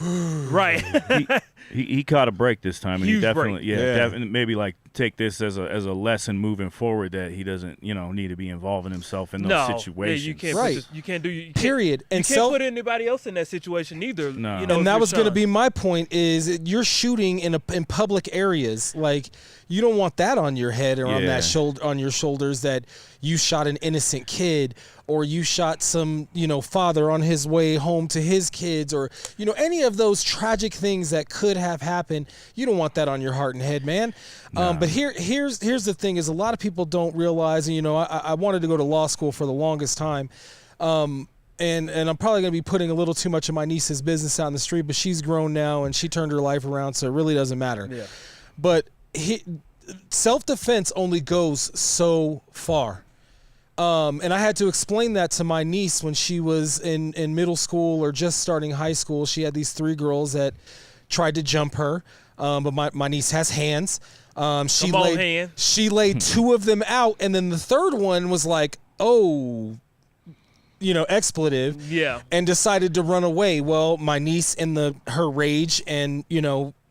right. He caught a break this time, and Huge he definitely, break. definitely maybe like take this as a lesson moving forward that he doesn't, need to be involving himself in those situations. Yeah, you can't. Right. You can't do. You can't, Period. And you can't put anybody else in that situation either. No. You know, and if that you're was going to Shawn. be my point, is you're shooting in public areas. Like, you don't want that on your head or on that on your shoulders, that you shot an innocent kid, or you shot some, father on his way home to his kids, or, any of those tragic things that could have happened. You don't want that on your heart and head, man. But here's the thing, is a lot of people don't realize, and, I wanted to go to law school for the longest time. And I'm probably going to be putting a little too much of my niece's business out in the street, but she's grown now and she turned her life around, so it really doesn't matter. Yeah. But self-defense only goes so far. And I had to explain that to my niece when she was in middle school or just starting high school. She had these 3 girls that tried to jump her, but my niece has hands. She laid 2 of them out, and then the third one was like, expletive, and decided to run away. Well, my niece, in her rage and,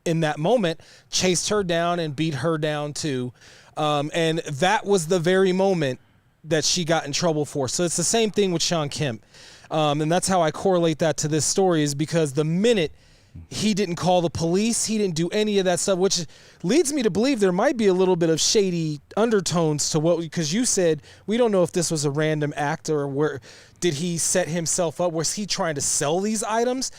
in that moment, chased her down and beat her down too. And that was the very moment that she got in trouble for. So it's the same thing with Shawn Kemp. And that's how I correlate that to this story, is because the minute he didn't call the police, he didn't do any of that stuff, which leads me to believe there might be a little bit of shady undertones to because you said we don't know if this was a random act, or where did he set himself up? Was he trying to sell these items?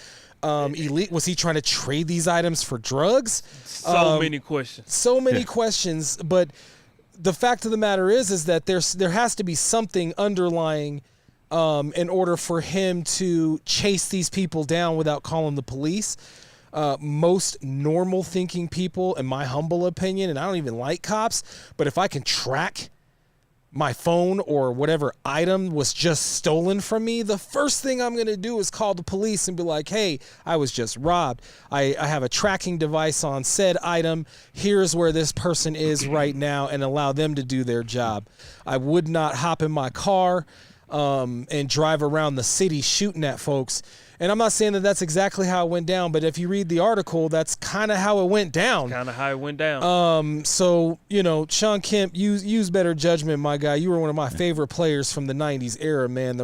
Was he trying to trade these items for drugs? So many questions. So many questions. But the fact of the matter is that there has to be something underlying in order for him to chase these people down without calling the police. Most normal thinking people, in my humble opinion, and I don't even like cops, but if I can track my phone or whatever item was just stolen from me, the first thing I'm going to do is call the police and be like, hey, I was just robbed. I have a tracking device on said item. Here's where this person is right now, and allow them to do their job. I would not hop in my car and drive around the city shooting at folks. And I'm not saying that that's exactly how it went down, but if you read the article, that's kind of how it went down. So, Shawn Kemp, use better judgment, my guy. You were one of my favorite players from the 90s era, man.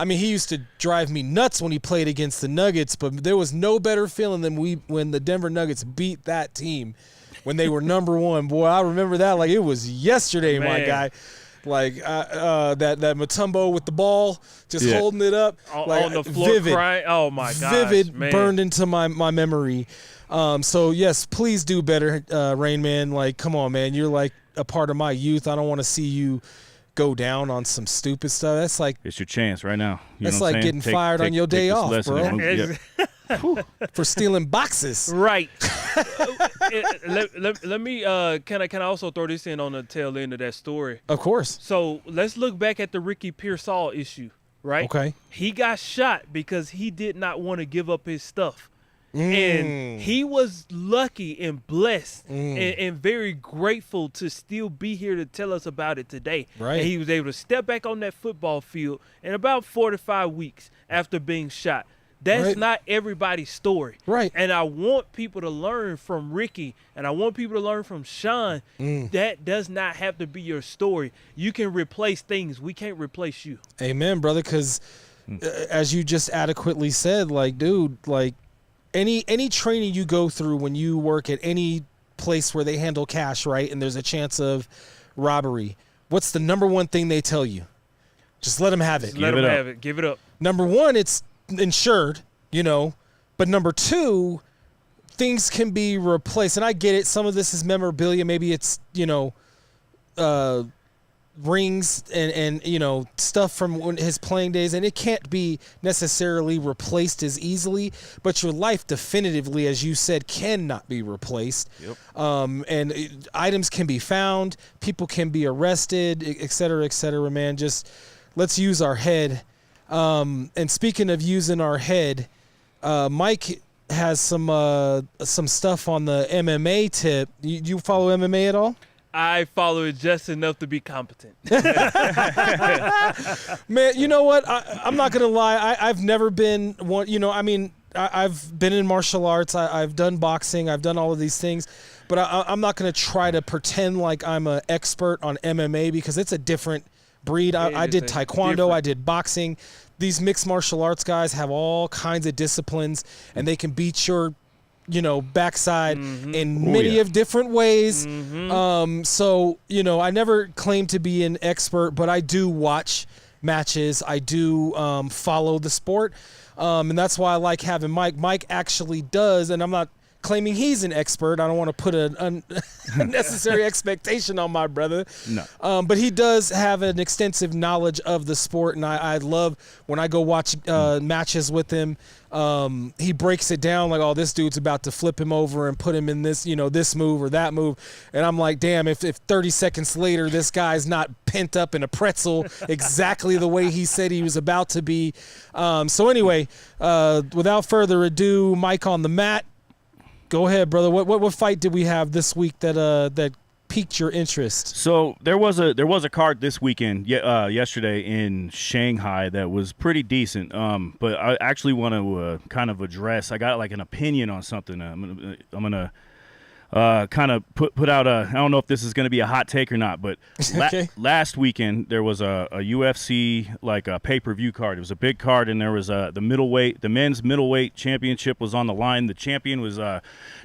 He used to drive me nuts when he played against the Nuggets, but there was no better feeling than when the Denver Nuggets beat that team when they were number 1. Boy, I remember that like it was yesterday, my guy. Like that Mutombo with the ball, just holding it up, on the floor, crying. Oh my gosh, vivid, man. Burned into my memory. So yes, please do better, Rain Man. Like, come on, man, you're like a part of my youth. I don't want to see you go down on some stupid stuff. That's like, it's your chance right now. That's like getting fired on your day off, bro. For stealing boxes. Right. let me can I also throw this in on the tail end of that story? Of course. So let's look back at the Ricky Pearsall issue, right? Okay. He got shot because he did not want to give up his stuff. And he was lucky and blessed and very grateful to still be here to tell us about it today. Right. And he was able to step back on that football field in about 4 to 5 weeks after being shot. That's not everybody's story. Right. And I want people to learn from Ricky, and I want people to learn from Shawn. That does not have to be your story. You can replace things. We can't replace you. Amen, brother, because as you just adequately said, like, dude, like, any training you go through when you work at any place where they handle cash, right, and there's a chance of robbery, what's the number one thing they tell you? Just let them have it. Let them have it. Give it up. Number one, it's insured, but number two, things can be replaced. And I get it. Some of this is memorabilia. Maybe it's, rings and stuff from his playing days, and it can't be necessarily replaced as easily, but your life definitively, as you said, cannot be replaced. And items can be found, people can be arrested, et cetera, man. Just let's use our head. And speaking of using our head, Mike has some stuff on the MMA tip. You follow MMA at all? I follow it just enough to be competent. Man, you know what? I'm not going to lie. I've never been one, I've been in martial arts. I've done boxing. I've done all of these things. But I'm not going to try to pretend like I'm an expert on MMA because it's a different breed. I did taekwondo. I did boxing. These mixed martial arts guys have all kinds of disciplines, and they can beat your backside in many of different ways. So, I never claim to be an expert, but I do watch matches. I do follow the sport. And that's why I like having Mike. Mike actually does, and I'm not claiming he's an expert. I don't want to put an unnecessary expectation on my brother. No. But he does have an extensive knowledge of the sport, and I love when I go watch matches with him. He breaks it down like, oh, this dude's about to flip him over and put him in this, this move or that move. And I'm like, damn, if 30 seconds later this guy's not pent up in a pretzel exactly the way he said he was about to be. So anyway, without further ado, Mike on the mat. Go ahead, brother. What fight did we have this week that piqued your interest? So there was a card this weekend, yesterday in Shanghai that was pretty decent. But I actually want to kind of address. I got like an opinion on something. I'm gonna kind of put out I don't know if this is going to be a hot take or not, but Okay. last weekend there was a UFC like a pay-per-view card. It was a big card, and there was the men's middleweight championship was on the line. The champion was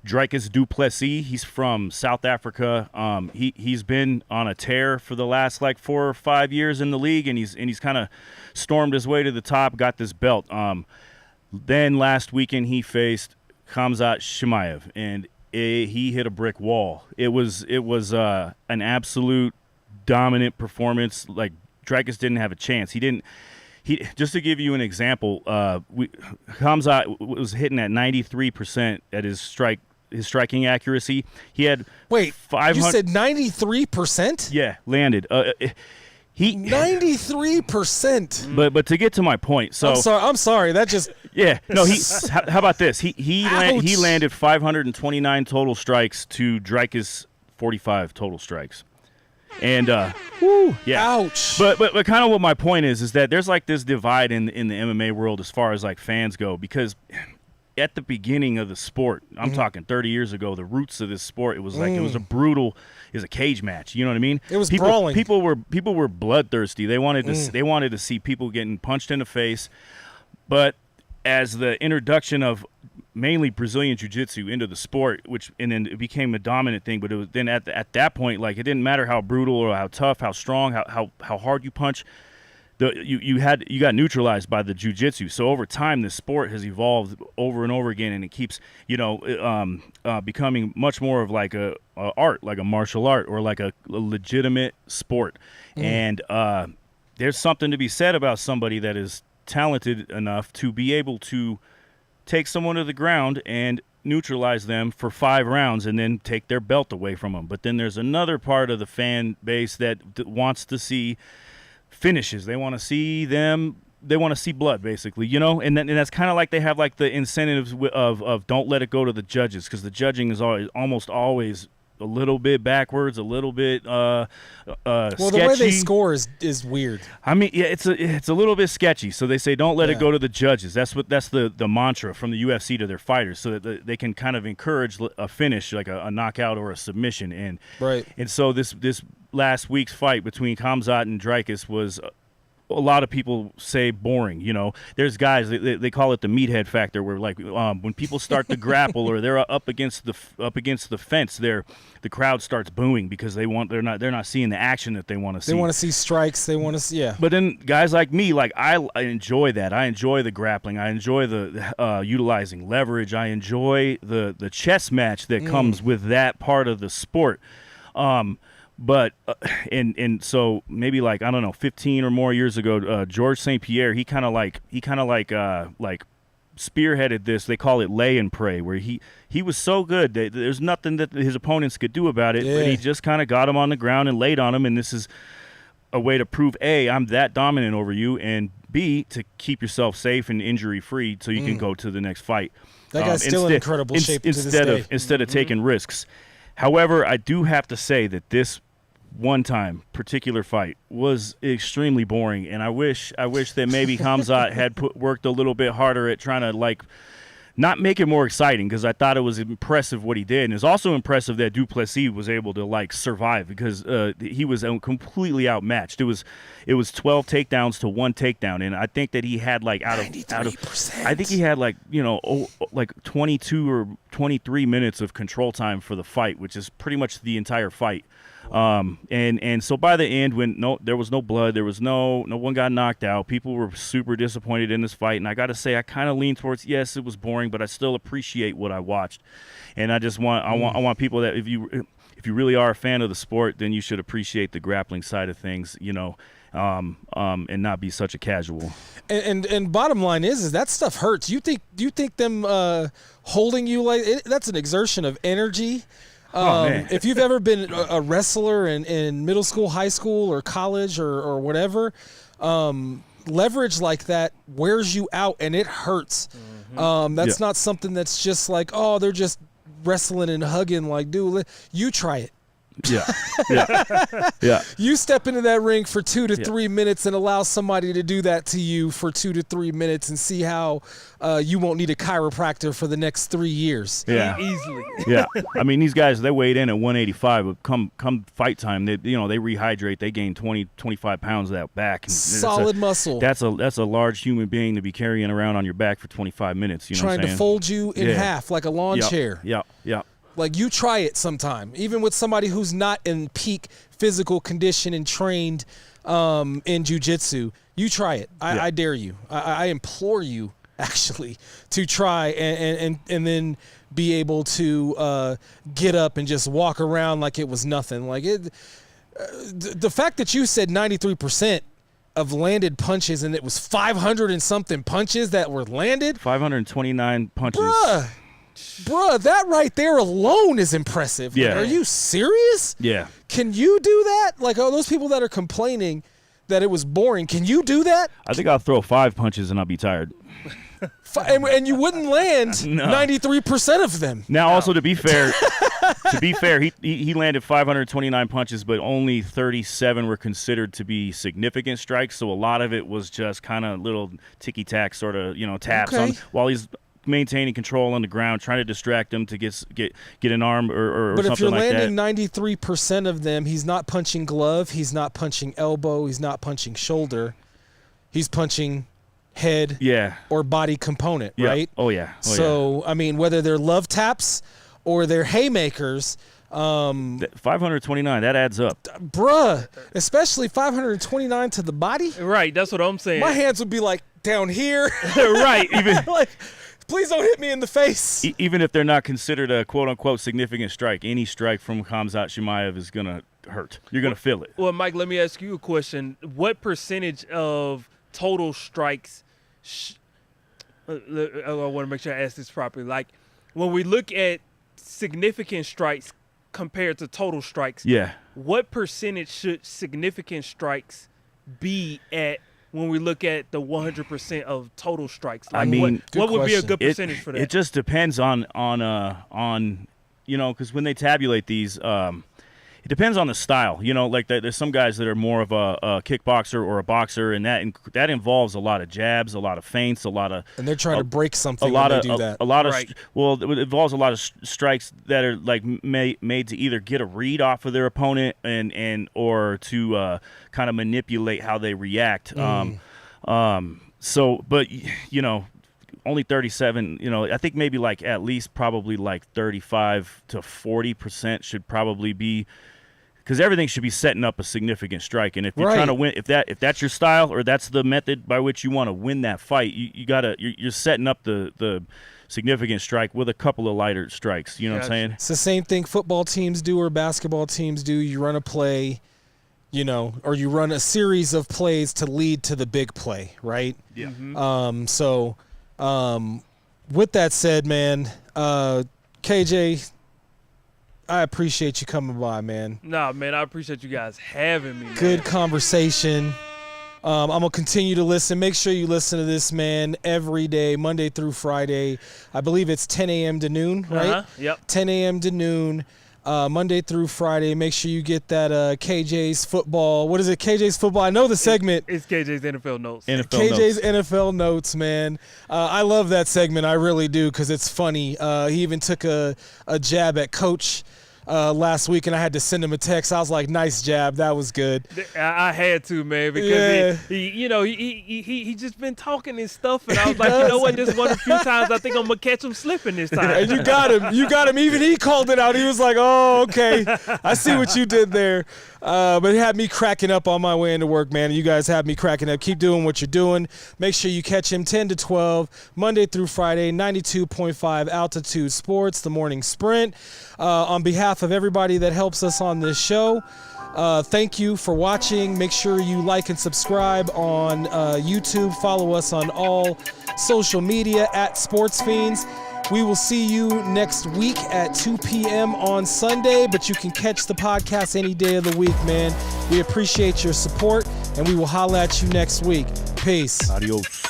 Dricus Du Plessis. He's from South Africa. He's been on a tear for the last like 4 or 5 years in the league, and he's kind of stormed his way to the top, got this belt. Then last weekend he faced Khamzat Chimaev, and he hit a brick wall. It was an absolute dominant performance. Like Dricus didn't have a chance. He just to give you an example, Khamzat was hitting at 93% at his striking accuracy. He had Wait, you said 93%? Yeah, landed. He 93%. But to get to my point, so I'm sorry. That just yeah. No, how about this? He landed 529 total strikes to Dricus 45 total strikes. And yeah. Ouch. But kind of what my point is that there's like this divide in the MMA world as far as like fans go, because at the beginning of the sport, I'm talking 30 years ago, the roots of this sport, it was like it was a cage match. You know what I mean? It was brawling. People were bloodthirsty. They wanted to see people getting punched in the face. But as the introduction of mainly Brazilian Jiu-Jitsu into the sport, and then it became a dominant thing, but it was then at that point, like it didn't matter how brutal or how tough, how strong, how hard you punch. You got neutralized by the jiu-jitsu. So over time, this sport has evolved over and over again, and it keeps becoming much more of like a art, like a martial art, or like a legitimate sport. And there's something to be said about somebody that is talented enough to be able to take someone to the ground and neutralize them for 5 rounds and then take their belt away from them. But then there's another part of the fan base that wants to see finishes. They want to see blood, basically, and that's kind of like they have like the incentives of don't let it go to the judges, because the judging is almost always a little bit backwards, a little bit sketchy. The way they score is weird. I mean, yeah, it's a little bit sketchy. So they say don't let it go to the judges. That's the mantra from the UFC to their fighters, so that they can kind of encourage a finish, like a knockout or a submission. And right. And so this last week's fight between Khamzat and Dricus was a lot of people say boring. You know, there's guys they call it the meathead factor, where like when people start to grapple or they're up against the fence, the crowd starts booing because they're not seeing the action that they want to see. They want to see strikes. They want to see, yeah. But then guys like me, like I enjoy that. I enjoy the grappling. I enjoy the utilizing leverage. I enjoy the chess match that comes with that part of the sport. But and so maybe like, I don't know, 15 or more years ago, George St. Pierre, he kind of like spearheaded this. They call it lay and pray, where he was so good that there's nothing that his opponents could do about it. But he just kind of got him on the ground and laid on him. And this is a way to prove, A, I'm that dominant over you, and B, to keep yourself safe and injury free so you can go to the next fight. That guy's still in incredible shape to this day. Instead of taking risks. However, I do have to say that this one-time particular fight was extremely boring, and I wish that maybe Khamzat had worked a little bit harder at trying to like not make it more exciting, because I thought it was impressive what he did, and it's also impressive that Du Plessis was able to like survive, because he was completely outmatched. It was 12 takedowns to 1 takedown, and I think that he had like out of I think he had like, you know, like 22 or 23 minutes of control time for the fight, which is pretty much the entire fight. And so by the end, when there was no blood, there was no one got knocked out, people were super disappointed in this fight. And I got to say, I kind of lean towards, yes, it was boring, but I still appreciate what I watched. And I just want, I want people that if you really are a fan of the sport, then you should appreciate the grappling side of things, you know, and not be such a casual. And bottom line is that stuff hurts. You think them holding you like that's an exertion of energy. If you've ever been a wrestler in middle school, high school, or college or whatever, leverage like that wears you out and it hurts. That's not something that's just like, oh, they're just wrestling and hugging. Like, dude, you try it. Yeah. You step into that ring for 2 to 3 minutes and allow somebody to do that to you for 2 to 3 minutes and see how you won't need a chiropractor for the next 3 years. Yeah, easily. Yeah, I mean, these guys, they weighed in at 185, but come fight time, they rehydrate, they gain 25 pounds of that back. And solid muscle. That's a large human being to be carrying around on your back for 25 minutes. You know trying what I'm saying? to fold you in half like a lawn chair. Yeah. Like, you try it sometime, even with somebody who's not in peak physical condition and trained in jiu-jitsu. You try it. I dare you. I implore you, actually, to try and then be able to get up and just walk around like it was nothing. Like the fact that you said 93% of landed punches and it was 500 and something punches that were landed. 529 punches. Bruh, that right there alone is impressive. Yeah. Like, are you serious? Yeah. Can you do that? Like, those people that are complaining that it was boring, can you do that? I think I'll throw 5 punches and I'll be tired. And you wouldn't land 93% of them. Now, also to be fair, he landed 529 punches, but only 37 were considered to be significant strikes. So a lot of it was just kind of little ticky-tack sort of, taps on while he's maintaining control on the ground, trying to distract him to get an arm or but something like that. But if you're landing 93% of them, he's not punching glove, he's not punching elbow, he's not punching shoulder, he's punching head or body component, right? Oh, yeah. So, I mean, whether they're love taps or they're haymakers, 529, that adds up. Bruh, especially 529 to the body? Right, that's what I'm saying. My hands would be like down here. Right, even like, please don't hit me in the face. Even if they're not considered a quote-unquote significant strike, any strike from Khamzat Chimaev is going to hurt. You're going to feel it. Well, Mike, let me ask you a question. What percentage of total strikes I want to make sure I ask this properly. Like, when we look at significant strikes compared to total strikes, what percentage should significant strikes be at when we look at the 100% of total strikes? Like, I mean, what would be a good percentage for that? It just depends on because when they tabulate these, it depends on the style. You know, like there's some guys that are more of a kickboxer or a boxer, and that involves a lot of jabs, a lot of feints, and they're trying to break something when they do that. A lot of Right. it involves a lot of strikes that are like made to either get a read off of their opponent and or to kind of manipulate how they react. So, but you know, only 37. You know, I think maybe like at least probably like 35 to 40% should probably be. Because everything should be setting up a significant strike, and if you're trying to win, if that's your style or that's the method by which you want to win that fight, you're setting up the significant strike with a couple of lighter strikes. You know what I'm saying? It's the same thing football teams do or basketball teams do. You run a play, you know, or you run a series of plays to lead to the big play, right? Yeah. With that said, man, KJ, I appreciate you coming by, man. Nah, man, I appreciate you guys having me. Good conversation. I'm going to continue to listen. Make sure you listen to this, man, every day, Monday through Friday. I believe it's 10 a.m. to noon, right? Yep. 10 a.m. to noon, Monday through Friday. Make sure you get that KJ's football. What is it, KJ's football? I know the segment. It's KJ's NFL Notes. KJ's NFL Notes, man. I love that segment. I really do because it's funny. He even took a jab at Coach last week, and I had to send him a text. I was like, nice jab. That was good. I had to, man, because he just been talking and stuff, and I was like, you know what, this one a few times, I think I'm going to catch him slipping this time. And you got him. Even he called it out. He was like, oh, okay. I see what you did there. But it had me cracking up on my way into work, man. You guys have me cracking up. Keep doing what you're doing. Make sure you catch him 10 to 12, Monday through Friday, 92.5 Altitude Sports, the morning sprint. On behalf of everybody that helps us on this show, thank you for watching. Make sure you like and subscribe on YouTube. Follow us on all social media at Sportz Phenz. We will see you next week at 2 p.m. on Sunday, but you can catch the podcast any day of the week, man. We appreciate your support, and we will holla at you next week. Peace. Adios.